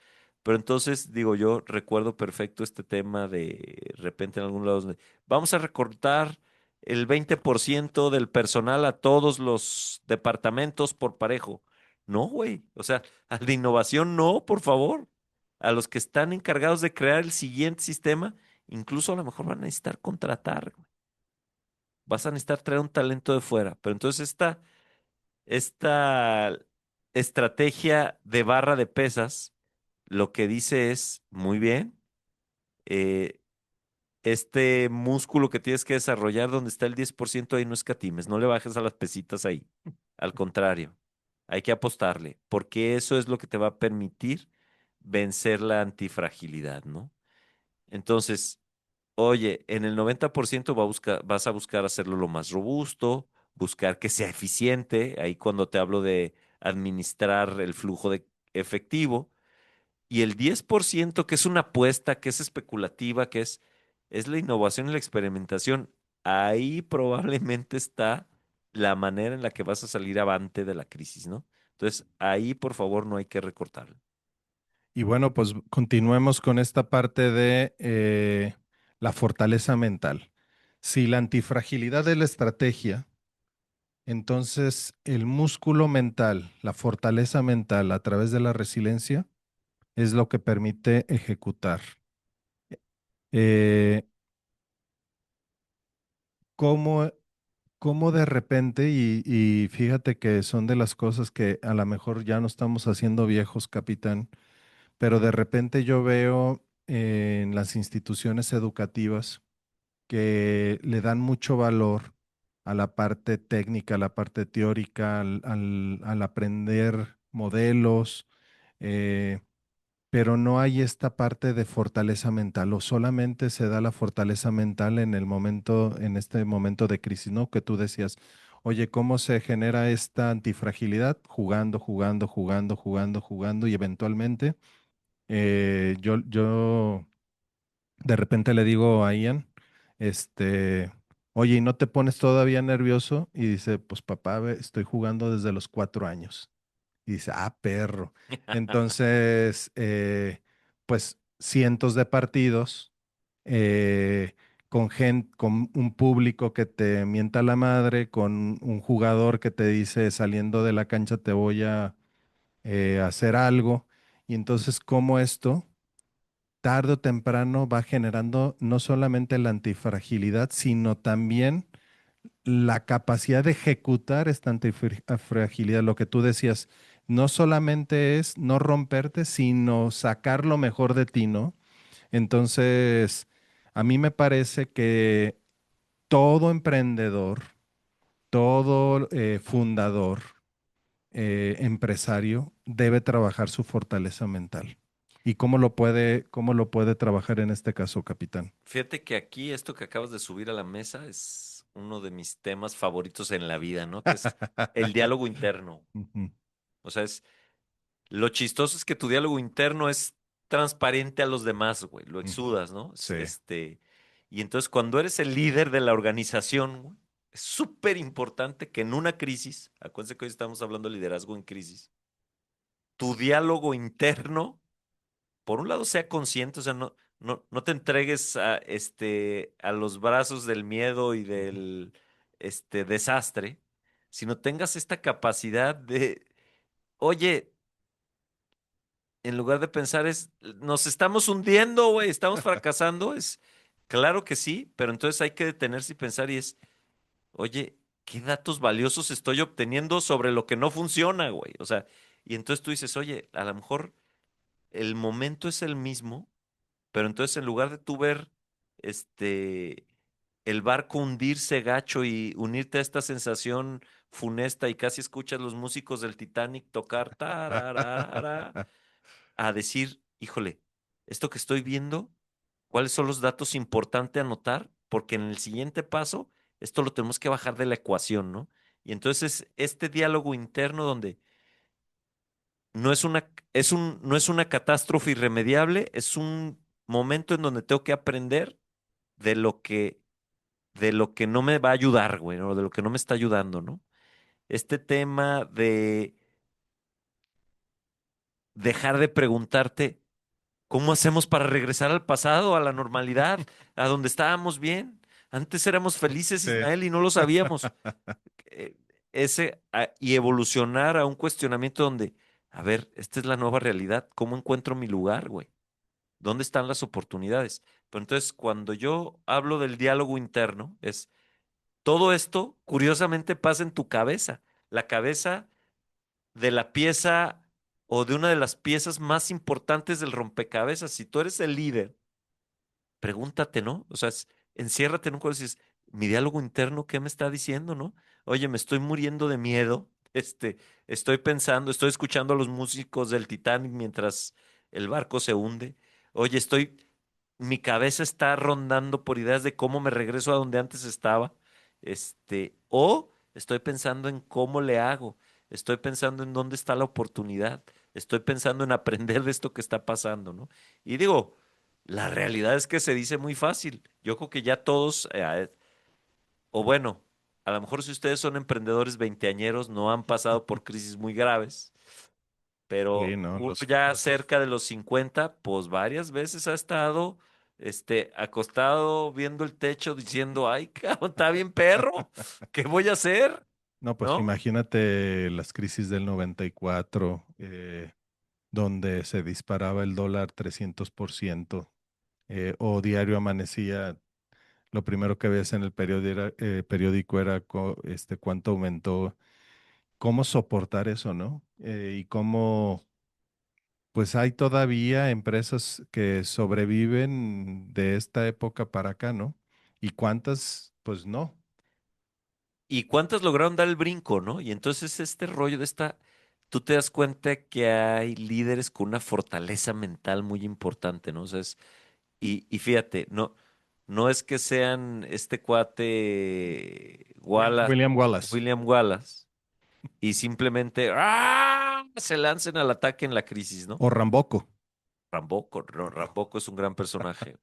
Pero entonces, digo, yo recuerdo perfecto este tema de repente en algún lado donde vamos a recortar el 20% del personal a todos los departamentos por parejo. No, güey. O sea, al de innovación no, por favor. A los que están encargados de crear el siguiente sistema, incluso a lo mejor van a necesitar contratar, güey. Vas a necesitar traer un talento de fuera. Pero entonces esta estrategia de barra de pesas lo que dice es, muy bien, eh, este músculo que tienes que desarrollar donde está el 10% ahí no escatimes, no le bajes a las pesitas ahí. Al contrario, hay que apostarle, porque eso es lo que te va a permitir vencer la antifragilidad, ¿no? Entonces, oye, en el 90% vas a buscar hacerlo lo más robusto, buscar que sea eficiente, ahí cuando te hablo de administrar el flujo de efectivo, y el 10% que es una apuesta, que es especulativa, es la innovación y la experimentación, ahí probablemente está la manera en la que vas a salir avante de la crisis, ¿no? Entonces, ahí por favor no hay que recortarlo. Y bueno, pues continuemos con esta parte de la fortaleza mental. Si la antifragilidad es la estrategia, entonces el músculo mental, la fortaleza mental a través de la resiliencia es lo que permite ejecutar. Eh, ¿cómo, cómo de repente, y fíjate que son de las cosas que a lo mejor ya no estamos haciendo viejos, capitán, pero de repente yo veo en las instituciones educativas que le dan mucho valor a la parte técnica, a la parte teórica, al aprender modelos, eh, pero no hay esta parte de fortaleza mental, o solamente se da la fortaleza mental en el momento, en este momento de crisis, ¿no? Que tú decías, oye, ¿cómo se genera esta antifragilidad? Jugando, jugando, jugando, jugando, jugando, y eventualmente yo de repente le digo a Ian, oye, ¿y no te pones todavía nervioso? Y dice, pues papá, estoy jugando desde los 4 años. Y dice, ah, perro. Entonces, pues cientos de partidos, con gente, con un público que te mienta la madre, con un jugador que te dice saliendo de la cancha te voy a hacer algo. Y entonces, ¿cómo esto tarde o temprano va generando no solamente la antifragilidad, sino también la capacidad de ejecutar esta antifragilidad? Lo que tú decías, no solamente es no romperte, sino sacar lo mejor de ti, ¿no? Entonces, a mí me parece que todo emprendedor, todo fundador, empresario debe trabajar su fortaleza mental. ¿Y cómo lo puede trabajar en este caso, capitán? Fíjate que aquí esto que acabas de subir a la mesa es uno de mis temas favoritos en la vida, ¿no? Que es el diálogo interno. Ujú, O sea, lo chistoso es que tu diálogo interno es transparente a los demás, güey, lo ujú. exudas, ¿no? Sí. Y entonces cuando eres el líder de la organización, güey, es súper importante que en una crisis, acuérdense que hoy estamos hablando de liderazgo en crisis, tu diálogo interno, por un lado, sea consciente, o sea, no te entregues a los brazos del miedo y Ujú. del desastre, sino tengas esta capacidad de, oye, en lugar de pensar nos estamos hundiendo, güey, estamos fracasando, claro que sí, pero entonces hay que detenerse y pensar oye, ¿qué datos valiosos estoy obteniendo sobre lo que no funciona, güey? O sea, y entonces tú dices, oye, a lo mejor el momento es el mismo, pero entonces en lugar de tú ver este el barco hundirse gacho y unirte a esta sensación funesta y casi escuchas los músicos del Titanic tocar tararara, a decir, híjole, esto que estoy viendo, ¿cuáles son los datos importantes a anotar? Porque en el siguiente paso, esto lo tenemos que bajar de la ecuación, ¿no? Y entonces este diálogo interno donde no es una catástrofe irremediable, es un momento en donde tengo que aprender de de lo que no me va a ayudar, güey, o de lo que no me está ayudando, ¿no? Este tema de dejar de preguntarte. ¿Cómo hacemos para regresar al pasado, a la normalidad, a donde estábamos bien? Antes éramos felices, Sí. Ismael, y no lo sabíamos. eh, y evolucionar a un cuestionamiento donde, a ver, esta es la nueva realidad, ¿cómo encuentro mi lugar, güey? ¿Dónde están las oportunidades? Pero entonces, cuando yo hablo del diálogo interno, es todo esto, curiosamente, pasa en tu cabeza, la cabeza de la pieza o de una de las piezas más importantes del rompecabezas. Si tú eres el líder, pregúntate, ¿no? O sea, enciérrate en un cuarto y dices, mi diálogo interno, ¿qué me está diciendo, no? Oye, me estoy muriendo de miedo, estoy pensando, estoy escuchando a los músicos del Titanic mientras el barco se hunde. Oye, mi cabeza está rondando por ideas de cómo me regreso a donde antes estaba, o estoy pensando en cómo le hago, estoy pensando en dónde está la oportunidad, estoy pensando en aprender de esto que está pasando, ¿no? Y digo, la realidad es que se dice muy fácil. Yo creo que ya todos, o bueno, a lo mejor si ustedes son emprendedores veinteañeros, no han pasado por crisis muy graves, Sí, pero no, uno los ya 50. cerca de los 50, pues varias veces ha estado, acostado viendo el techo diciendo, ay, cabrón, está bien perro, ¿qué voy a hacer? No, pues ¿No? imagínate las crisis del 94, donde se disparaba el dólar 300%, o diario amanecía, lo primero que ves en el periódico era cuánto aumentó, cómo soportar eso, ¿no? Y cómo, pues hay todavía empresas que sobreviven de esta época para acá, ¿no? Y cuántas, pues no. ¿Y cuántas lograron dar el brinco, no? Y entonces este rollo de tú te das cuenta que hay líderes con una fortaleza mental muy importante, ¿no? O sea, y fíjate, no es que sean este cuate Wallace, William Wallace William Wallace, y simplemente se lancen al ataque en la crisis, ¿no? o Ramboco. Ramboco es un gran personaje.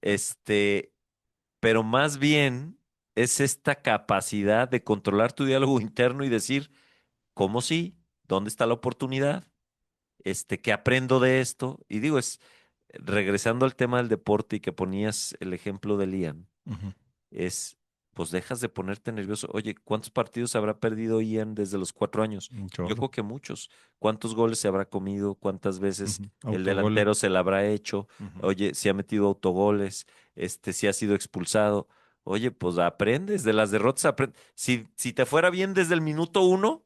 Este, pero más bien es esta capacidad de controlar tu diálogo interno y decir, ¿cómo sí? ¿Dónde está la oportunidad? ¿Qué aprendo de esto? Y digo, regresando al tema del deporte y que ponías el ejemplo de Ian, Ujú, es, pues dejas de ponerte nervioso. Oye, ¿cuántos partidos habrá perdido Ian desde los 4 años? un Yo chorro. creo que muchos. ¿Cuántos goles se habrá comido? ¿Cuántas veces Ujú, el autogol. delantero se la habrá hecho? Ujú. Oye, si ha metido autogoles, si ha sido expulsado. Oye, pues aprendes de las derrotas, si te fuera bien desde el minuto uno,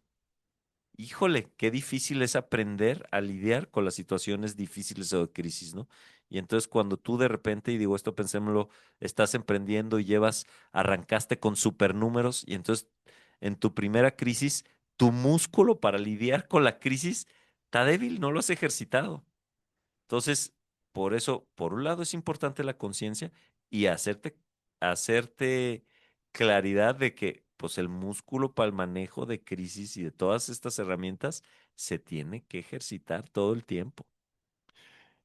híjole, qué difícil es aprender a lidiar con las situaciones difíciles o de crisis, ¿no? Y entonces cuando tú de repente, y digo esto, pensémoslo, estás emprendiendo y arrancaste con supernúmeros y entonces en tu primera crisis, tu músculo para lidiar con la crisis está débil, no lo has ejercitado. Entonces, por eso, por un lado es importante la conciencia y hacerte claridad de que pues el músculo para el manejo de crisis y de todas estas herramientas se tiene que ejercitar todo el tiempo.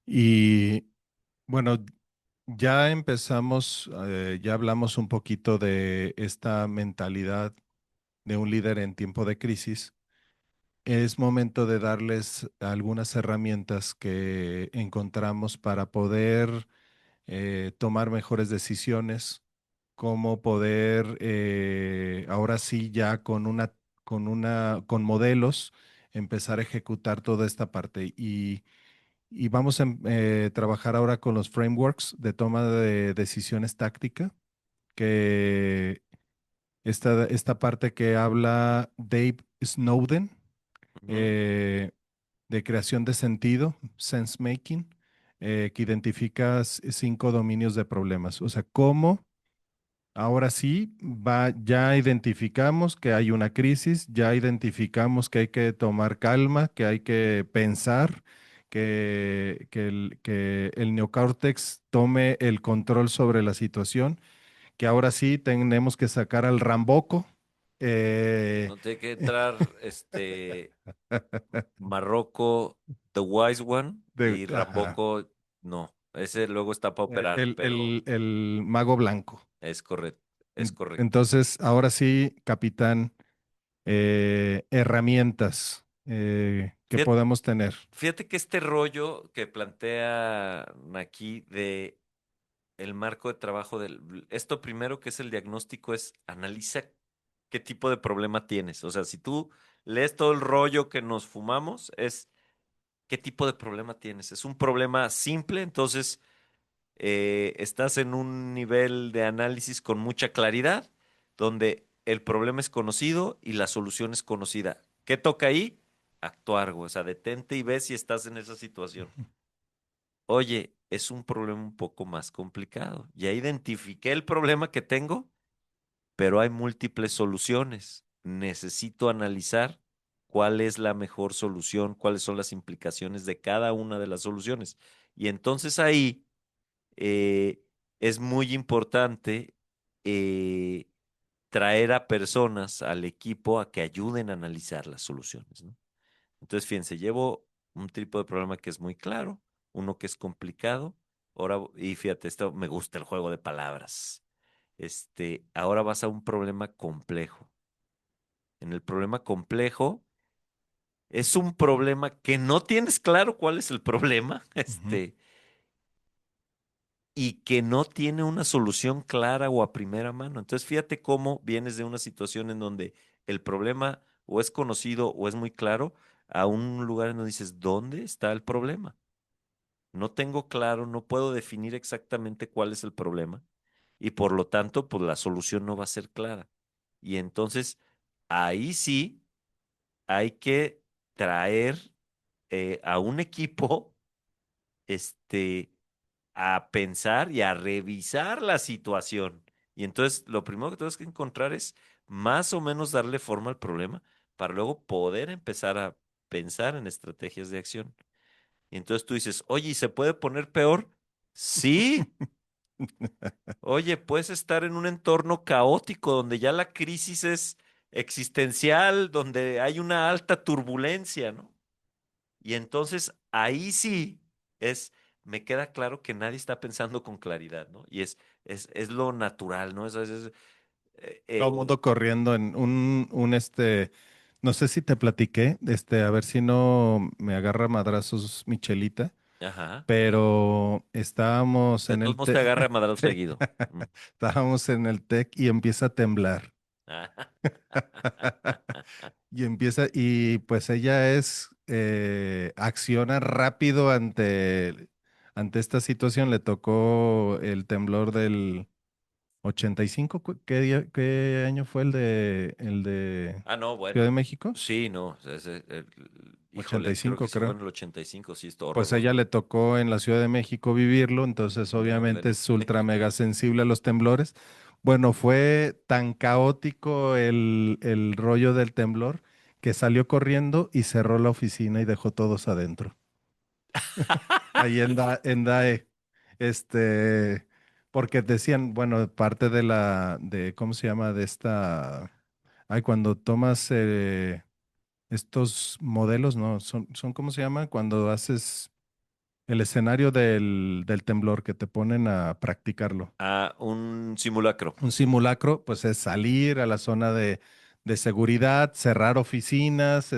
Y bueno, ya empezamos, ya hablamos un poquito de esta mentalidad de un líder en tiempo de crisis. Es momento de darles algunas herramientas que encontramos para poder tomar mejores decisiones, cómo poder, ahora sí, ya con modelos, empezar a ejecutar toda esta parte. Y vamos a trabajar ahora con los frameworks de toma de decisiones táctica, que esta parte que habla Dave Snowden, Ujú. eh, de creación de sentido, sense making, que identifica 5 dominios de problemas. O sea, cómo ahora sí ya identificamos que hay una crisis, ya identificamos que hay que tomar calma, que hay que pensar, que el neocórtex tome el control sobre la situación, que ahora sí tenemos que sacar al Ramboco. eh, No tiene que entrar Marroco, The Wise One, y ajá, Ramboco, no. Ese luego está para operar, pero el mago blanco. es correcto, es correcto. Entonces, ahora sí, capitán, herramientas. que Fíjate, podemos tener. fíjate que este rollo que plantea aquí de el marco de trabajo esto primero que es el diagnóstico es analiza qué tipo de problema tienes. O sea, si tú lees todo el rollo que nos fumamos, es qué tipo de problema tienes. Es un problema simple, entonces estás en un nivel de análisis con mucha claridad, donde el problema es conocido y la solución es conocida. ¿Qué toca ahí? Actuar, güey. O sea, detente y ve si estás en esa situación. Oye, es un problema un poco más complicado. Ya identifiqué el problema que tengo, pero hay múltiples soluciones. Necesito analizar cuál es la mejor solución, cuáles son las implicaciones de cada una de las soluciones. Y entonces ahí eh, es muy importante eh, traer a personas al equipo a que ayuden a analizar las soluciones, ¿no? Entonces, fíjense, llevo un tipo de problema que es muy claro, uno que es complicado. Ahora, y fíjate, esto me gusta el juego de palabras. Ahora vas a un problema complejo. En el problema complejo es un problema que no tienes claro cuál es el problema, Ujú. y que no tiene una solución clara o a primera mano. Entonces, fíjate cómo vienes de una situación en donde el problema o es conocido o es muy claro, a un lugar en donde dices, ¿dónde está el problema? No tengo claro, no puedo definir exactamente cuál es el problema y por lo tanto, pues la solución no va a ser clara. Y entonces, ahí sí hay que traer a un equipo, este, a pensar y a revisar la situación. Y entonces lo primero que tienes que encontrar es más o menos darle forma al problema para luego poder empezar a pensar en estrategias de acción. Y entonces tú dices, oye, ¿y se puede poner peor? Sí. Oye, puedes estar en un entorno caótico donde ya la crisis es existencial, donde hay una alta turbulencia, ¿no? Y entonces ahí sí es, me queda claro que nadie está pensando con claridad, ¿no? Y es lo natural, ¿no? Eh, Todo el eh, mundo corriendo en no sé si te platiqué, a ver si no me agarra madrazos Michelita, ajá. pero estábamos De en todos el modos te agarra madrado sí, seguido. Mm. estábamos en el TEC y empieza a temblar. Ah. Y pues ella acciona rápido ante esta situación. Le tocó el temblor del 85. ¿Qué año fue el de Ah, no, Ciudad de bueno. México? Sí, no. ochenta y Híjole, creo que cinco sí fue en creo. el 85, sí, está Pues a ella horroroso. le tocó en la Ciudad de México vivirlo, entonces No, obviamente es Denise. ultra mega sensible a los temblores. Bueno, fue tan caótico el rollo del temblor que salió corriendo y cerró la oficina y dejó todos adentro. Ahí en DAE, este, porque decían, bueno, parte ¿cómo se llama? Cuando tomas estos modelos, ¿no? ¿Cómo se llama? Cuando haces el escenario del temblor que te ponen a practicarlo. Ah, un simulacro. Un simulacro, pues es salir a la zona de seguridad, cerrar oficinas,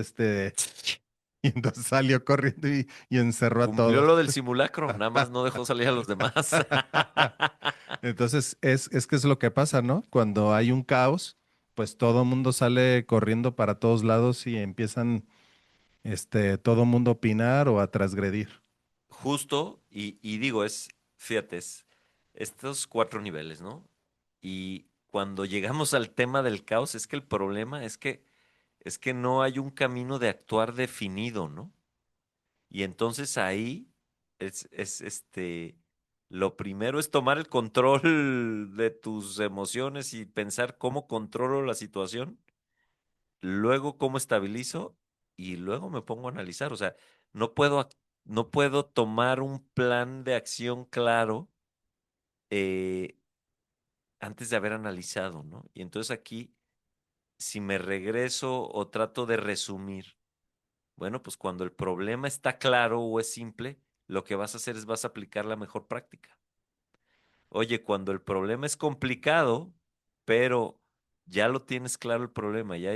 y entonces salió corriendo y encerró a Cumplió todos. lo del simulacro, nada más no dejó salir a los demás. Entonces, es que es lo que pasa, ¿no? Cuando hay un caos, pues todo el mundo sale corriendo para todos lados y empiezan, todo el mundo a opinar o a transgredir. Justo, y digo, fíjate, estos cuatro niveles, ¿no? Y cuando llegamos al tema del caos, es que el problema es que no hay un camino de actuar definido, ¿no? Y entonces ahí lo primero es tomar el control de tus emociones y pensar cómo controlo la situación, luego cómo estabilizo y luego me pongo a analizar. O sea, no puedo, no puedo tomar un plan de acción claro eh, antes de haber analizado, ¿no? Y entonces aquí, si me regreso o trato de resumir, bueno, pues cuando el problema está claro o es simple, lo que vas a hacer es vas a aplicar la mejor práctica. Oye, cuando el problema es complicado, pero ya lo tienes claro el problema, y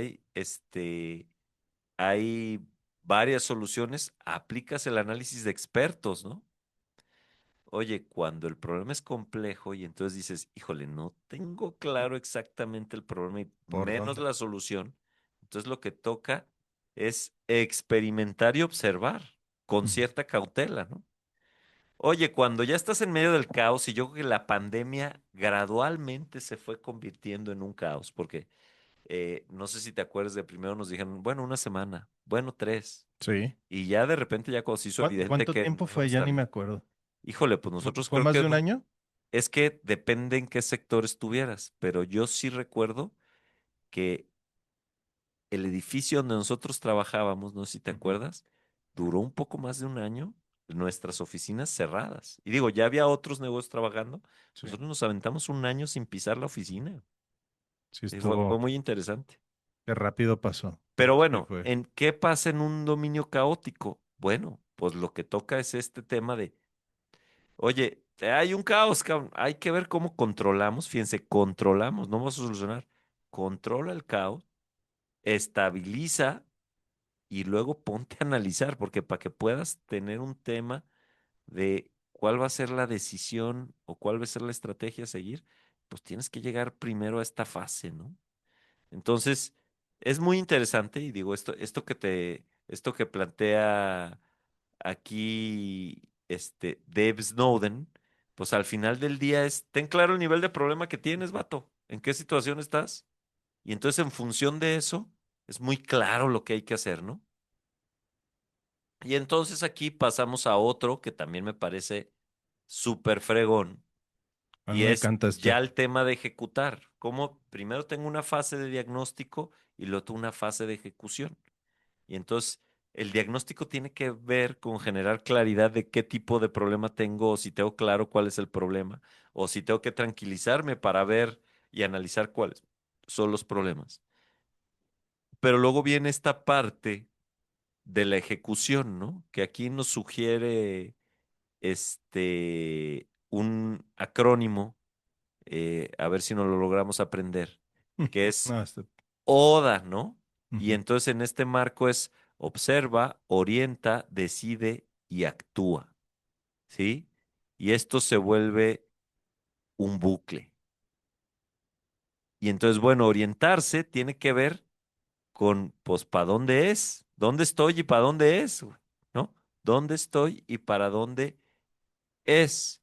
hay varias soluciones, aplicas el análisis de expertos, ¿no? Oye, cuando el problema es complejo y entonces dices, híjole, no tengo claro exactamente el problema y ¿Por menos dónde? la solución, entonces lo que toca es experimentar y observar con Ujú. cierta cautela, ¿no? Oye, cuando ya estás en medio del caos, y yo creo que la pandemia gradualmente se fue convirtiendo en un caos, porque no sé si te acuerdas de primero nos dijeron, bueno, una semana, bueno, tres, Sí. y ya de repente ya cuando se hizo evidente ¿Cuánto que tiempo no íbamos fue? a Ya estar ni me bien. acuerdo. Híjole, pues nosotros ¿Fue creo más que de un año? es que depende en qué sector estuvieras, pero yo sí recuerdo que el edificio donde nosotros trabajábamos, no sé si te Ujú. acuerdas, duró un poco más de un año nuestras oficinas cerradas. Y digo, ya había otros negocios trabajando, Sí. nosotros nos aventamos un año sin pisar la oficina. Sí Y fue estuvo, muy interesante. qué rápido pasó, Pero pero sí bueno, fue. ¿en qué pasa en un dominio caótico? Bueno, pues lo que toca es este tema de, oye, hay un caos, cabrón, hay que ver cómo controlamos, fíjense, controlamos, no vamos a solucionar, controla el caos, estabiliza y luego ponte a analizar, porque para que puedas tener un tema de cuál va a ser la decisión o cuál va a ser la estrategia a seguir, pues tienes que llegar primero a esta fase, ¿no? Entonces, es muy interesante y digo, esto que plantea aquí, Dave Snowden, pues al final del día es, ten claro el nivel de problema que tienes, vato, en qué situación estás. Y entonces en función de eso, es muy claro lo que hay que hacer, ¿no? Y entonces aquí pasamos a otro que también me parece súper fregón, A mí y me es encanta ya este. el tema de ejecutar. Como primero tengo una fase de diagnóstico y luego tengo una fase de ejecución. Y entonces el diagnóstico tiene que ver con generar claridad de qué tipo de problema tengo, o si tengo claro cuál es el problema, o si tengo que tranquilizarme para ver y analizar cuáles son los problemas. Pero luego viene esta parte de la ejecución, ¿no? Que aquí nos sugiere un acrónimo, a ver si nos lo logramos aprender, que es No, este. ODA, ¿no? Y Ujú. entonces en este marco es observa, orienta, decide y actúa, ¿sí? Y esto se vuelve un bucle. Y entonces, bueno, orientarse tiene que ver con, pues, ¿para dónde es? ¿Dónde estoy y para dónde es? Güey? ¿No? ¿Dónde estoy y para dónde es?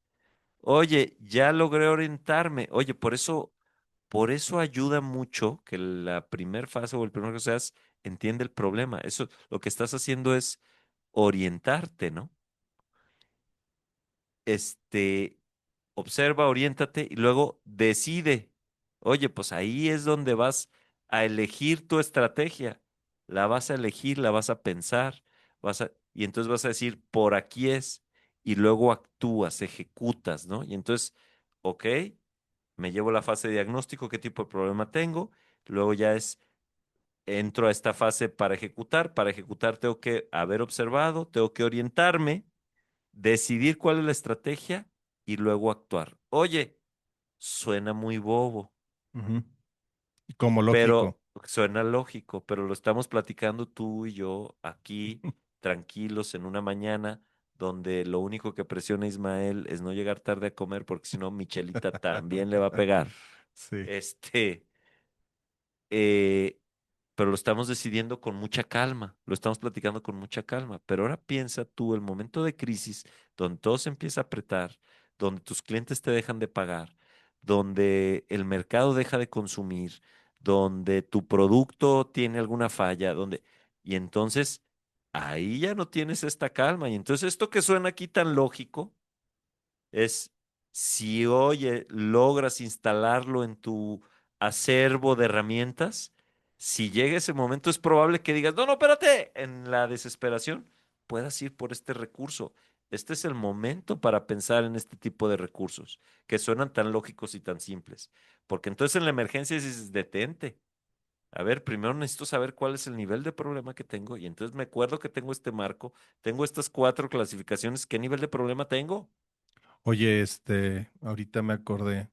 Oye, ya logré orientarme. Oye, por eso ayuda mucho que la primer fase o el primer que seas entiende el problema. Eso lo que estás haciendo es orientarte, ¿no? Este, observa, oriéntate y luego decide. Oye, pues ahí es donde vas a elegir tu estrategia. La vas a elegir, la vas a pensar, y entonces vas a decir, por aquí es, y luego actúas, ejecutas, ¿no? Y entonces, ok, me llevo la fase de diagnóstico, qué tipo de problema tengo, luego ya es, entro a esta fase para ejecutar tengo que haber observado, tengo que orientarme, decidir cuál es la estrategia y luego actuar. Oye, suena muy bobo, Ujú. Como pero lógico. suena lógico, pero lo estamos platicando tú y yo aquí, tranquilos, en una mañana donde lo único que presiona a Ismael es no llegar tarde a comer, porque si no, Michelita también le va a pegar. Sí. Este, eh, pero lo estamos decidiendo con mucha calma, lo estamos platicando con mucha calma. Pero ahora piensa tú el momento de crisis donde todo se empieza a apretar, donde tus clientes te dejan de pagar, donde el mercado deja de consumir, donde tu producto tiene alguna falla, y entonces ahí ya no tienes esta calma. Y entonces esto que suena aquí tan lógico es, si oye, logras instalarlo en tu acervo de herramientas, si llega ese momento es probable que digas, no, no, espérate, en la desesperación puedas ir por este recurso. Este es el momento para pensar en este tipo de recursos que suenan tan lógicos y tan simples. Porque entonces en la emergencia dices, detente. A ver, primero necesito saber cuál es el nivel de problema que tengo, y entonces me acuerdo que tengo este marco, tengo estas cuatro clasificaciones, ¿qué nivel de problema tengo? Oye, ahorita me acordé.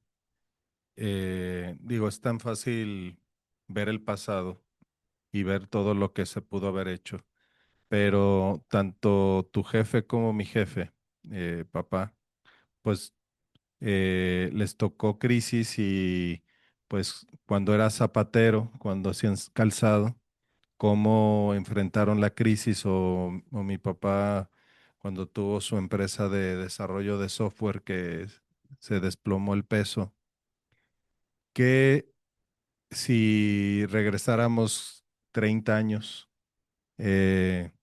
Digo, es tan fácil ver el pasado y ver todo lo que se pudo haber hecho. pero tanto tu jefe como mi jefe, papá, pues les tocó crisis y pues cuando era zapatero, cuando hacían calzado, cómo enfrentaron la crisis o mi papá cuando tuvo su empresa de desarrollo de software que se desplomó el peso, que si regresáramos 30 años, eh,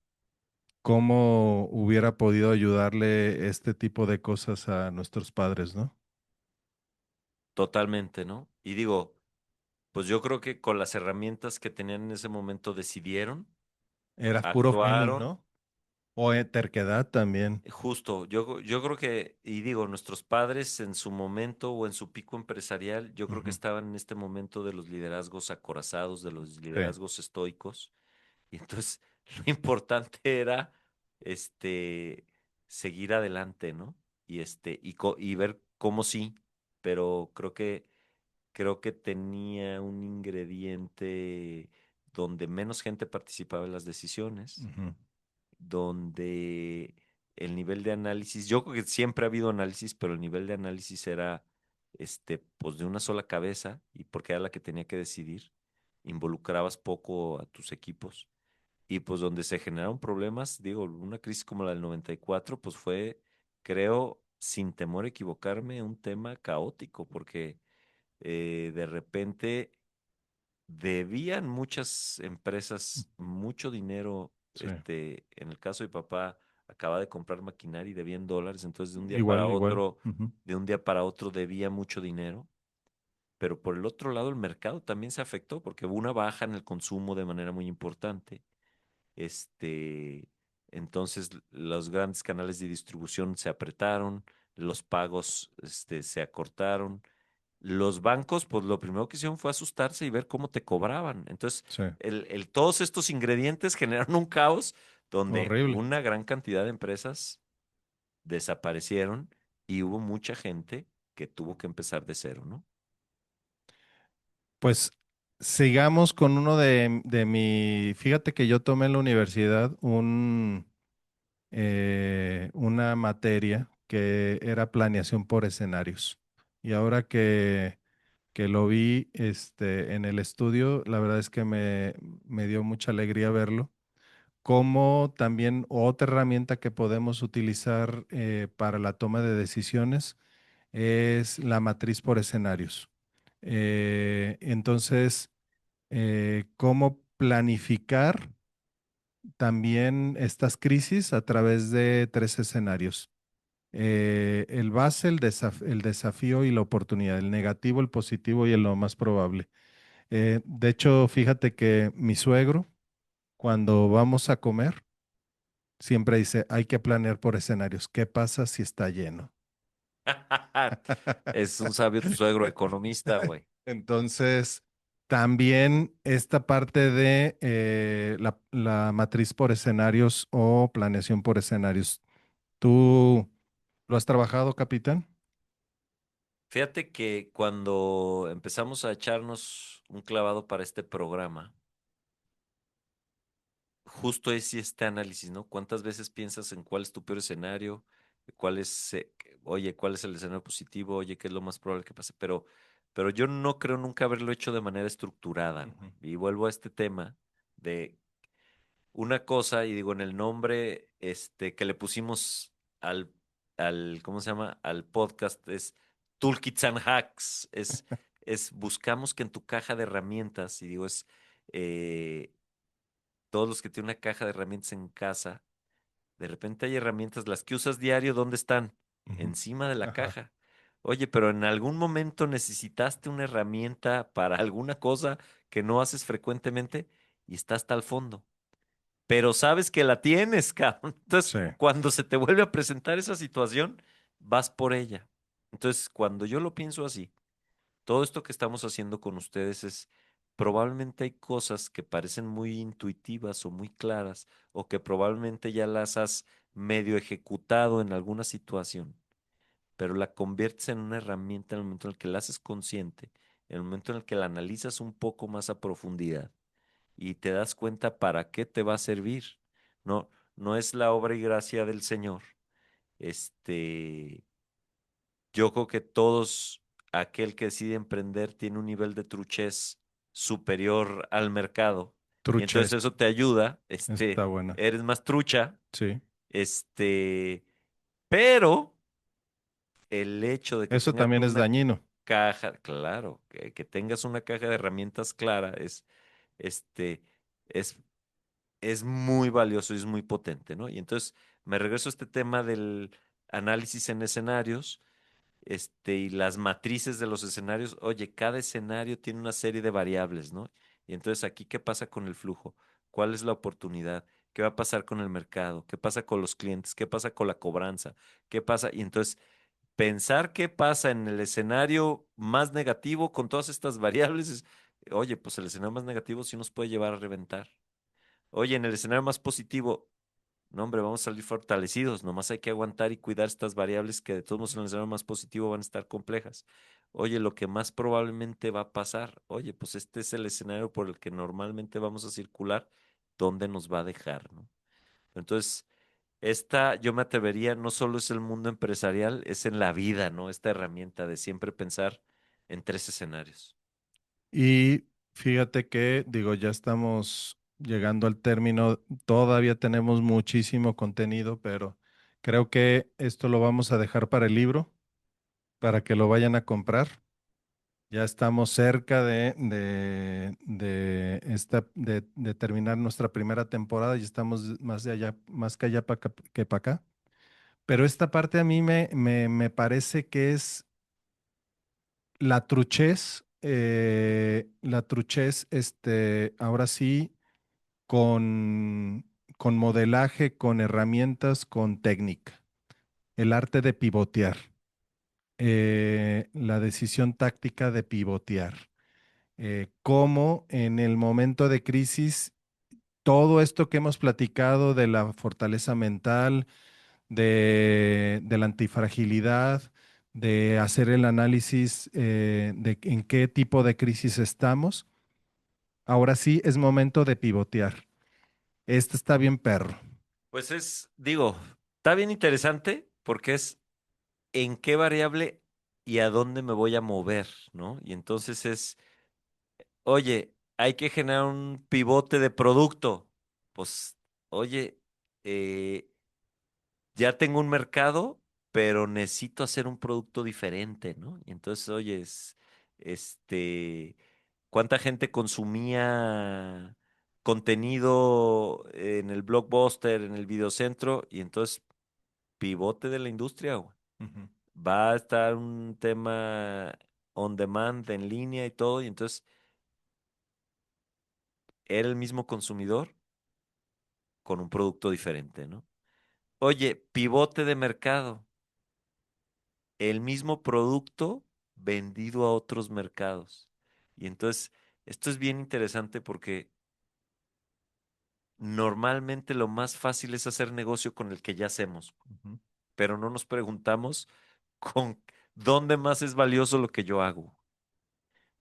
¿cómo hubiera podido ayudarle este tipo de cosas a nuestros padres, ¿no? Totalmente, ¿no? Y digo, pues yo creo que con las herramientas que tenían en ese momento decidieron, Era puro feeling, actuaron. ¿no? O terquedad también. Justo, yo creo que, y digo, nuestros padres en su momento o en su pico empresarial, yo creo que Ujú. estaban en este momento de los liderazgos acorazados, de los Sí. liderazgos estoicos, y entonces lo importante era, este, seguir adelante, ¿no? Y ver cómo sí, pero creo que tenía un ingrediente donde menos gente participaba en las decisiones, Ujú. donde el nivel de análisis, yo creo que siempre ha habido análisis, pero el nivel de análisis era, pues de una sola cabeza y porque era la que tenía que decidir, involucrabas poco a tus equipos y pues donde se generaron problemas, digo, una crisis como la del 94 pues fue, creo, sin temor a equivocarme, un tema caótico porque de repente debían muchas empresas mucho dinero. Sí. En el caso de mi papá, acaba de comprar maquinaria y debía en dólares, entonces Igual, igual. Ujú. de un día para otro debía mucho dinero. Pero por el otro lado, el mercado también se afectó porque hubo una baja en el consumo de manera muy importante. Este, entonces, los grandes canales de distribución se apretaron, los pagos, se acortaron. Los bancos, pues lo primero que hicieron fue asustarse y ver cómo te cobraban. Entonces, Sí. todos estos ingredientes generaron un caos donde Horrible. una gran cantidad de empresas desaparecieron y hubo mucha gente que tuvo que empezar de cero, ¿no? Pues sigamos con uno de mi. Fíjate que yo tomé en la universidad una materia que era planeación por escenarios. Y ahora que lo vi en el estudio, la verdad es que me dio mucha alegría verlo. Como también otra herramienta que podemos utilizar para la toma de decisiones es la matriz por escenarios. Entonces, cómo planificar también estas crisis a través de tres escenarios. El base, el desafío y la oportunidad, el negativo, el positivo y el lo más probable. De hecho, fíjate que mi suegro, cuando vamos a comer, siempre dice, hay que planear por escenarios. ¿Qué pasa si está lleno? Es un sabio tu suegro economista, güey. Entonces, también esta parte de la matriz por escenarios o planeación por escenarios. ¿Tú lo has trabajado, capitán? Fíjate que cuando empezamos a echarnos un clavado para este programa, justo es este análisis, ¿no? ¿Cuántas veces piensas en cuál es tu peor escenario? ¿Cuál es, oye, cuál es el escenario positivo? Oye, ¿qué es lo más probable que pase? Pero yo no creo nunca haberlo hecho de manera estructurada, Ujú. güey. Y vuelvo a este tema de una cosa, y digo, en el nombre, que le pusimos al, ¿cómo se llama? Al podcast es Toolkits and Hacks. Es buscamos que en tu caja de herramientas, y digo, eh, todos los que tienen una caja de herramientas en casa, de repente hay herramientas, las que usas diario, ¿dónde están? Ujú. Encima de la Ajá. caja. Oye, pero en algún momento necesitaste una herramienta para alguna cosa que no haces frecuentemente y está hasta el fondo. Pero sabes que la tienes, cabrón. Entonces, Sí. cuando se te vuelve a presentar esa situación, vas por ella. Entonces, cuando yo lo pienso así, todo esto que estamos haciendo con ustedes es, probablemente hay cosas que parecen muy intuitivas o muy claras, o que probablemente ya las has medio ejecutado en alguna situación, pero la conviertes en una herramienta en el momento en el que la haces consciente, en el momento en el que la analizas un poco más a profundidad y te das cuenta para qué te va a servir. no, no es la obra y gracia del Señor. Este, yo creo que todos, aquel que decide emprender tiene un nivel de truchez superior al mercado. Y entonces Truchés, eso te ayuda, está buena. eres más trucha, Sí. este, pero el hecho de que Eso tengas también es una dañino. caja, claro, que tengas una caja de herramientas clara este, es, es muy valioso y es muy potente, ¿no? Y entonces me regreso a este tema del análisis en escenarios, y las matrices de los escenarios. Oye, cada escenario tiene una serie de variables, ¿no? Y entonces aquí, ¿qué pasa con el flujo? ¿Cuál es la oportunidad? ¿Qué va a pasar con el mercado? ¿Qué pasa con los clientes? ¿Qué pasa con la cobranza? ¿Qué pasa? Y entonces pensar qué pasa en el escenario más negativo con todas estas variables es, oye, pues el escenario más negativo sí nos puede llevar a reventar. Oye, en el escenario más positivo, no, hombre, vamos a salir fortalecidos, nomás hay que aguantar y cuidar estas variables que de todos modos en el escenario más positivo van a estar complejas. Oye, lo que más probablemente va a pasar, oye, pues este es el escenario por el que normalmente vamos a circular, ¿dónde nos va a dejar, no? Entonces, esta, yo me atrevería, no solo es el mundo empresarial, es en la vida, ¿no? Esta herramienta de siempre pensar en tres escenarios. Y fíjate que, digo, ya estamos llegando al término, todavía tenemos muchísimo contenido, pero creo que esto lo vamos a dejar para el libro, para que lo vayan a comprar. Ya estamos cerca de terminar nuestra primera temporada y estamos más de allá, más que allá que para acá. Pero esta parte a mí me parece que es la truchez, ahora sí, con, con modelaje, con herramientas, con técnica, el arte de pivotear, la decisión táctica de pivotear, cómo en el momento de crisis, todo esto que hemos platicado de la fortaleza mental, de la antifragilidad, de hacer el análisis de en qué tipo de crisis estamos. Ahora sí es momento de pivotear. Este está bien perro. Pues digo, está bien interesante porque es en qué variable y a dónde me voy a mover, ¿no? Y entonces oye, hay que generar un pivote de producto. Pues, oye, eh, ya tengo un mercado, pero necesito hacer un producto diferente, ¿no? Y entonces, oye, este, ¿cuánta gente consumía contenido en el Blockbuster, en el Videocentro? Y entonces, pivote de la industria, güey. Ujú, Va a estar un tema on demand, en línea y todo, y entonces era el mismo consumidor con un producto diferente, ¿no? Oye, pivote de mercado, el mismo producto vendido a otros mercados. Y entonces, esto es bien interesante porque normalmente lo más fácil es hacer negocio con el que ya hacemos, ujú. pero no nos preguntamos con dónde más es valioso lo que yo hago.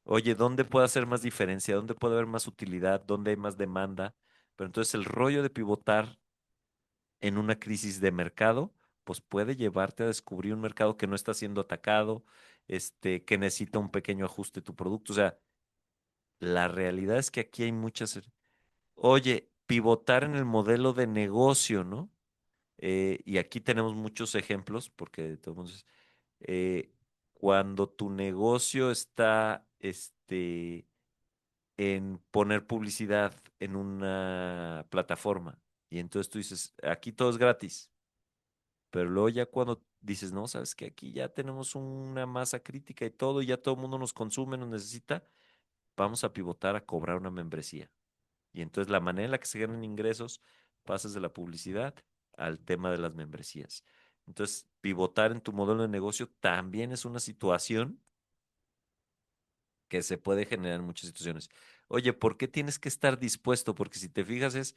Oye, ¿dónde puede hacer más diferencia? ¿Dónde puede haber más utilidad? ¿Dónde hay más demanda? Pero entonces el rollo de pivotar en una crisis de mercado, pues puede llevarte a descubrir un mercado que no está siendo atacado, que necesita un pequeño ajuste de tu producto. O sea, la realidad es que aquí hay muchas. Oye, pivotar en el modelo de negocio, ¿no? Y aquí tenemos muchos ejemplos, porque entonces, cuando tu negocio está, en poner publicidad en una plataforma, y entonces tú dices, aquí todo es gratis. Pero luego ya cuando dices, no, sabes que aquí ya tenemos una masa crítica y todo, y ya todo el mundo nos consume, nos necesita, vamos a pivotar a cobrar una membresía. Y entonces la manera en la que se ganan ingresos, pasas de la publicidad al tema de las membresías. Entonces, pivotar en tu modelo de negocio también es una situación que se puede generar en muchas situaciones. Oye, ¿por qué tienes que estar dispuesto? Porque si te fijas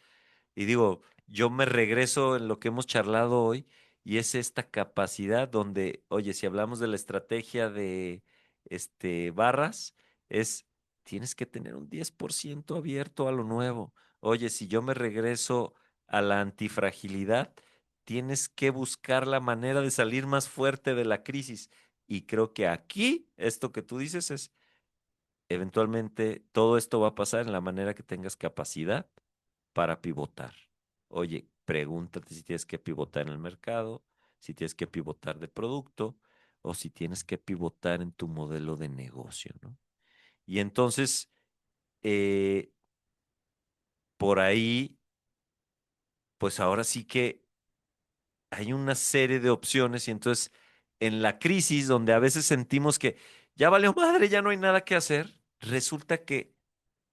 y digo, yo me regreso en lo que hemos charlado hoy y es esta capacidad donde, oye, si hablamos de la estrategia de barras, es tienes que tener un 10% abierto a lo nuevo. Oye, si yo me regreso a la antifragilidad, tienes que buscar la manera de salir más fuerte de la crisis. Y creo que aquí, esto que tú dices es, eventualmente todo esto va a pasar en la manera que tengas capacidad para pivotar. Oye, pregúntate si tienes que pivotar en el mercado, si tienes que pivotar de producto o si tienes que pivotar en tu modelo de negocio, ¿no? Y entonces, eh, por ahí, pues ahora sí que hay una serie de opciones y entonces en la crisis donde a veces sentimos que ya valió madre, ya no hay nada que hacer, resulta que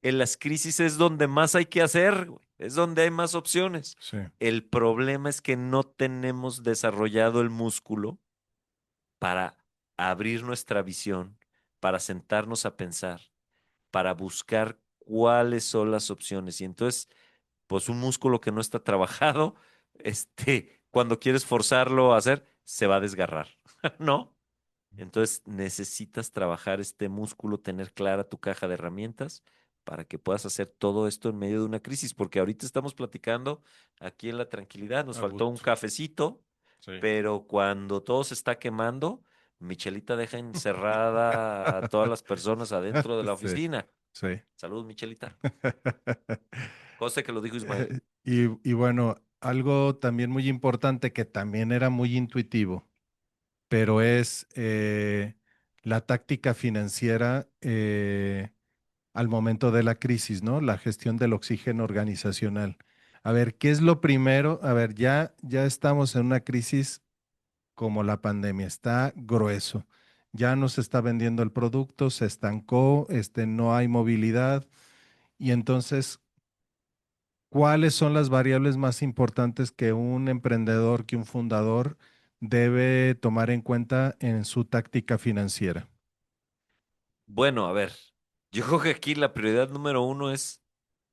en las crisis es donde más hay que hacer, güey, es donde hay más opciones. Sí, El problema es que no tenemos desarrollado el músculo para abrir nuestra visión, para sentarnos a pensar, para buscar cuáles son las opciones. Y entonces, pues un músculo que no está trabajado, cuando quieres forzarlo a hacer, se va a desgarrar, ¿no? Entonces necesitas trabajar este músculo, tener clara tu caja de herramientas para que puedas hacer todo esto en medio de una crisis, porque ahorita estamos platicando aquí en la tranquilidad, nos a faltó un gusto. cafecito, Sí. pero cuando todo se está quemando, Michelita deja encerrada a todas las personas adentro de la Sí, oficina. sí. Salud, Michelita. Cosa que lo dijo Ismael. Y bueno, algo también muy importante que también era muy intuitivo, pero es la táctica financiera al momento de la crisis, ¿no? La gestión del oxígeno organizacional. A ver, ¿qué es lo primero? A ver, ya estamos en una crisis como la pandemia, está grueso. Ya no se está vendiendo el producto, se estancó, no hay movilidad. Y entonces, ¿cuáles son las variables más importantes que un emprendedor, que un fundador debe tomar en cuenta en su táctica financiera? Bueno, a ver, yo creo que aquí la prioridad número uno es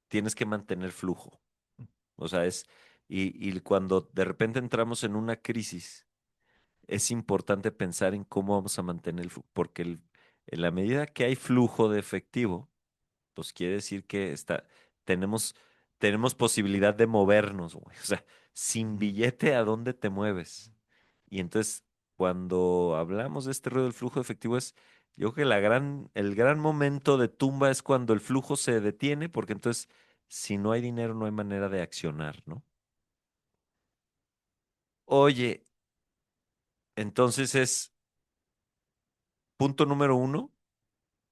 tienes que mantener flujo. O sea, y cuando de repente entramos en una crisis, es importante pensar en cómo vamos a mantener el flujo, porque en la medida que hay flujo de efectivo, pues quiere decir que tenemos, tenemos posibilidad de movernos, güey. O sea, sin Ujú. billete, ¿a dónde te mueves? Y entonces, cuando hablamos de este ruido del flujo de efectivo, yo creo que el gran momento de tumba es cuando el flujo se detiene, porque entonces, si no hay dinero, no hay manera de accionar, ¿no? Oye, entonces punto número uno,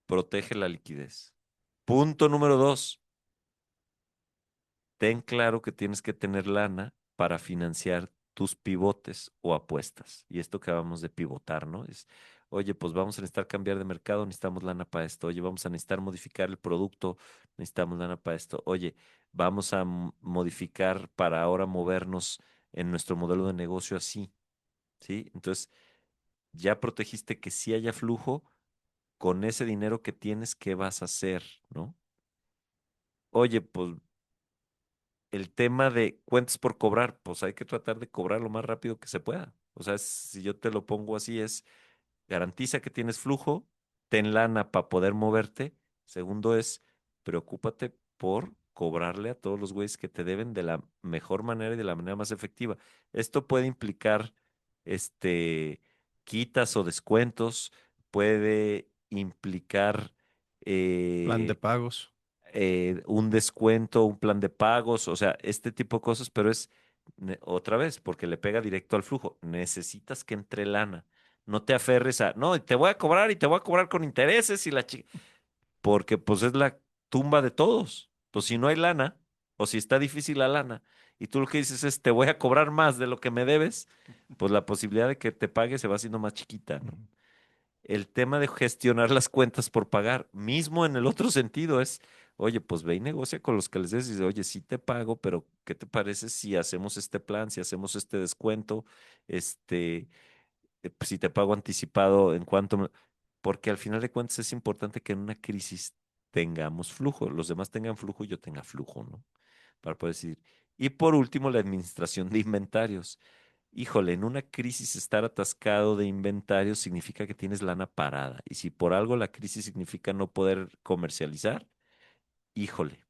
protege la liquidez. Punto número dos, ten claro que tienes que tener lana para financiar tus pivotes o apuestas. Y esto que acabamos de pivotar, ¿no? Oye, pues vamos a necesitar cambiar de mercado, necesitamos lana para esto. Oye, vamos a necesitar modificar el producto, necesitamos lana para esto. Oye, vamos a modificar para ahora movernos en nuestro modelo de negocio así, ¿sí? Entonces, ya protegiste que si haya flujo con ese dinero que tienes, ¿qué vas a hacer, no? Oye, pues el tema de cuentas por cobrar, pues hay que tratar de cobrar lo más rápido que se pueda. O sea, si yo te lo pongo así, es garantiza que tienes flujo, ten lana para poder moverte. Segundo es, preocúpate por cobrarle a todos los güeyes que te deben de la mejor manera y de la manera más efectiva. Esto puede implicar, este, quitas o descuentos, puede implicar, Plan de eh, pagos. un descuento, un plan de pagos, o sea, este tipo de cosas, pero otra vez, porque le pega directo al flujo. Necesitas que entre lana. No te aferres a, no, te voy a cobrar y te voy a cobrar con intereses y la chica, porque pues es la tumba de todos. Pues si no hay lana, o si está difícil la lana, y tú lo que dices es, te voy a cobrar más de lo que me debes, pues la posibilidad de que te pague se va haciendo más chiquita, ¿no? Ujú. El tema de gestionar las cuentas por pagar, mismo en el otro sentido es, oye, pues ve y negocia con los que les des y dice, oye, sí te pago, pero ¿qué te parece si hacemos este plan, si hacemos este descuento, este, pues, si te pago anticipado en cuanto, porque al final de cuentas es importante que en una crisis tengamos flujo, los demás tengan flujo y yo tenga flujo, ¿no? Para poder decir. Y por último, la administración de inventarios. Híjole, en una crisis estar atascado de inventario significa que tienes lana parada. Y si por algo la crisis significa no poder comercializar, híjole,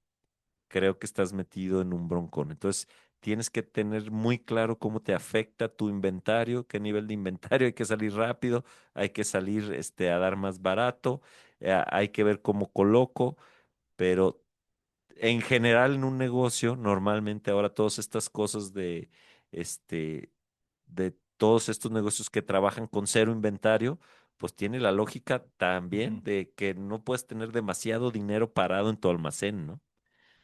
creo que estás metido en un broncón. Entonces, tienes que tener muy claro cómo te afecta tu inventario, qué nivel de inventario hay que salir rápido, hay que salir a dar más barato, hay que ver cómo coloco, pero en general en un negocio, normalmente ahora todas estas cosas este, de todos estos negocios que trabajan con cero inventario, pues tiene la lógica también Ujú. de que no puedes tener demasiado dinero parado en tu almacén, ¿no?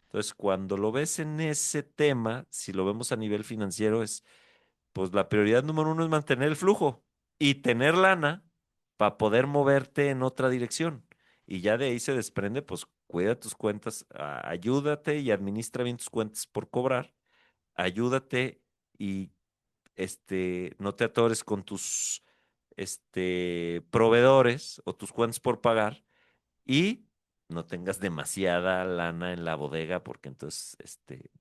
Entonces, cuando lo ves en ese tema, si lo vemos a nivel financiero, pues la prioridad número uno es mantener el flujo y tener lana para poder moverte en otra dirección. Y ya de ahí se desprende, pues cuida tus cuentas, ayúdate y administra bien tus cuentas por cobrar, ayúdate y no te atores con tus proveedores o tus cuentas por pagar y no tengas demasiada lana en la bodega porque entonces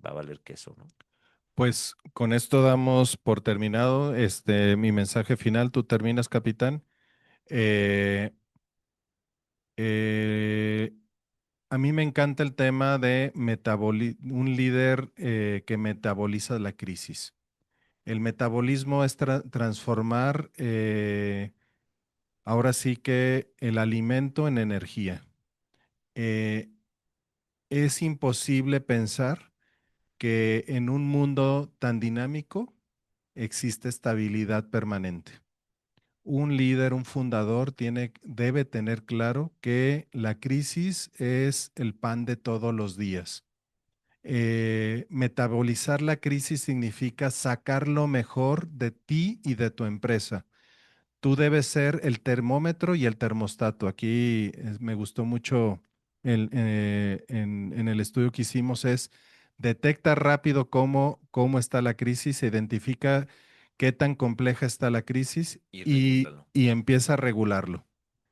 va a valer queso, ¿no? Pues con esto damos por terminado mi mensaje final. Tú terminas, capitán. Eh, eh, a mí me encanta el tema de un líder que metaboliza la crisis. El metabolismo es transformar ahora sí que el alimento en energía. Eh, es imposible pensar que en un mundo tan dinámico existe estabilidad permanente. Un líder, un fundador debe tener claro que la crisis es el pan de todos los días. Metabolizar la crisis significa sacar lo mejor de ti y de tu empresa. Tú debes ser el termómetro y el termostato. Aquí me gustó mucho en el estudio que hicimos es detecta rápido cómo está la crisis, se identifica qué tan compleja está la crisis Y regúlalo. y empieza a regularlo.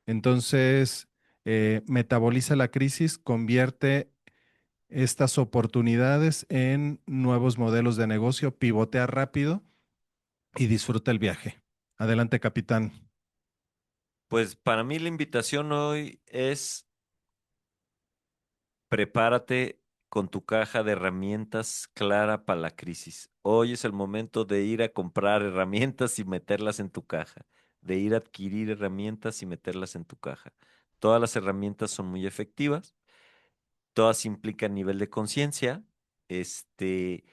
Entonces, metaboliza la crisis, convierte estas oportunidades en nuevos modelos de negocio, pivotea rápido y disfruta el viaje. Adelante, capitán. Pues para mí la invitación hoy es prepárate con tu caja de herramientas clara para la crisis. Hoy es el momento de ir a comprar herramientas y meterlas en tu caja, de ir a adquirir herramientas y meterlas en tu caja. Todas las herramientas son muy efectivas, todas implican nivel de conciencia. Este,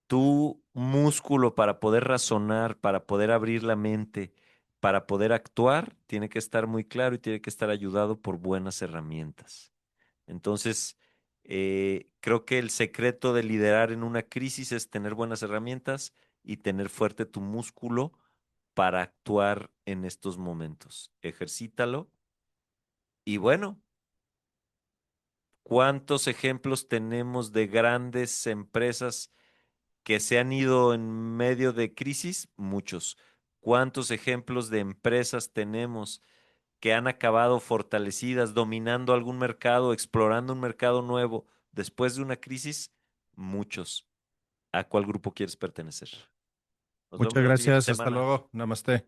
tu músculo para poder razonar, para poder abrir la mente, para poder actuar, tiene que estar muy claro y tiene que estar ayudado por buenas herramientas. Entonces, creo que el secreto de liderar en una crisis es tener buenas herramientas y tener fuerte tu músculo para actuar en estos momentos. Ejercítalo. Y bueno, ¿cuántos ejemplos tenemos de grandes empresas que se han ido en medio de crisis? Muchos. ¿Cuántos ejemplos de empresas tenemos que han acabado fortalecidas, dominando algún mercado, explorando un mercado nuevo después de una crisis? Muchos. ¿A cuál grupo quieres pertenecer? Nos vemos Muchas la siguiente gracias. Hasta semana. luego. Namaste.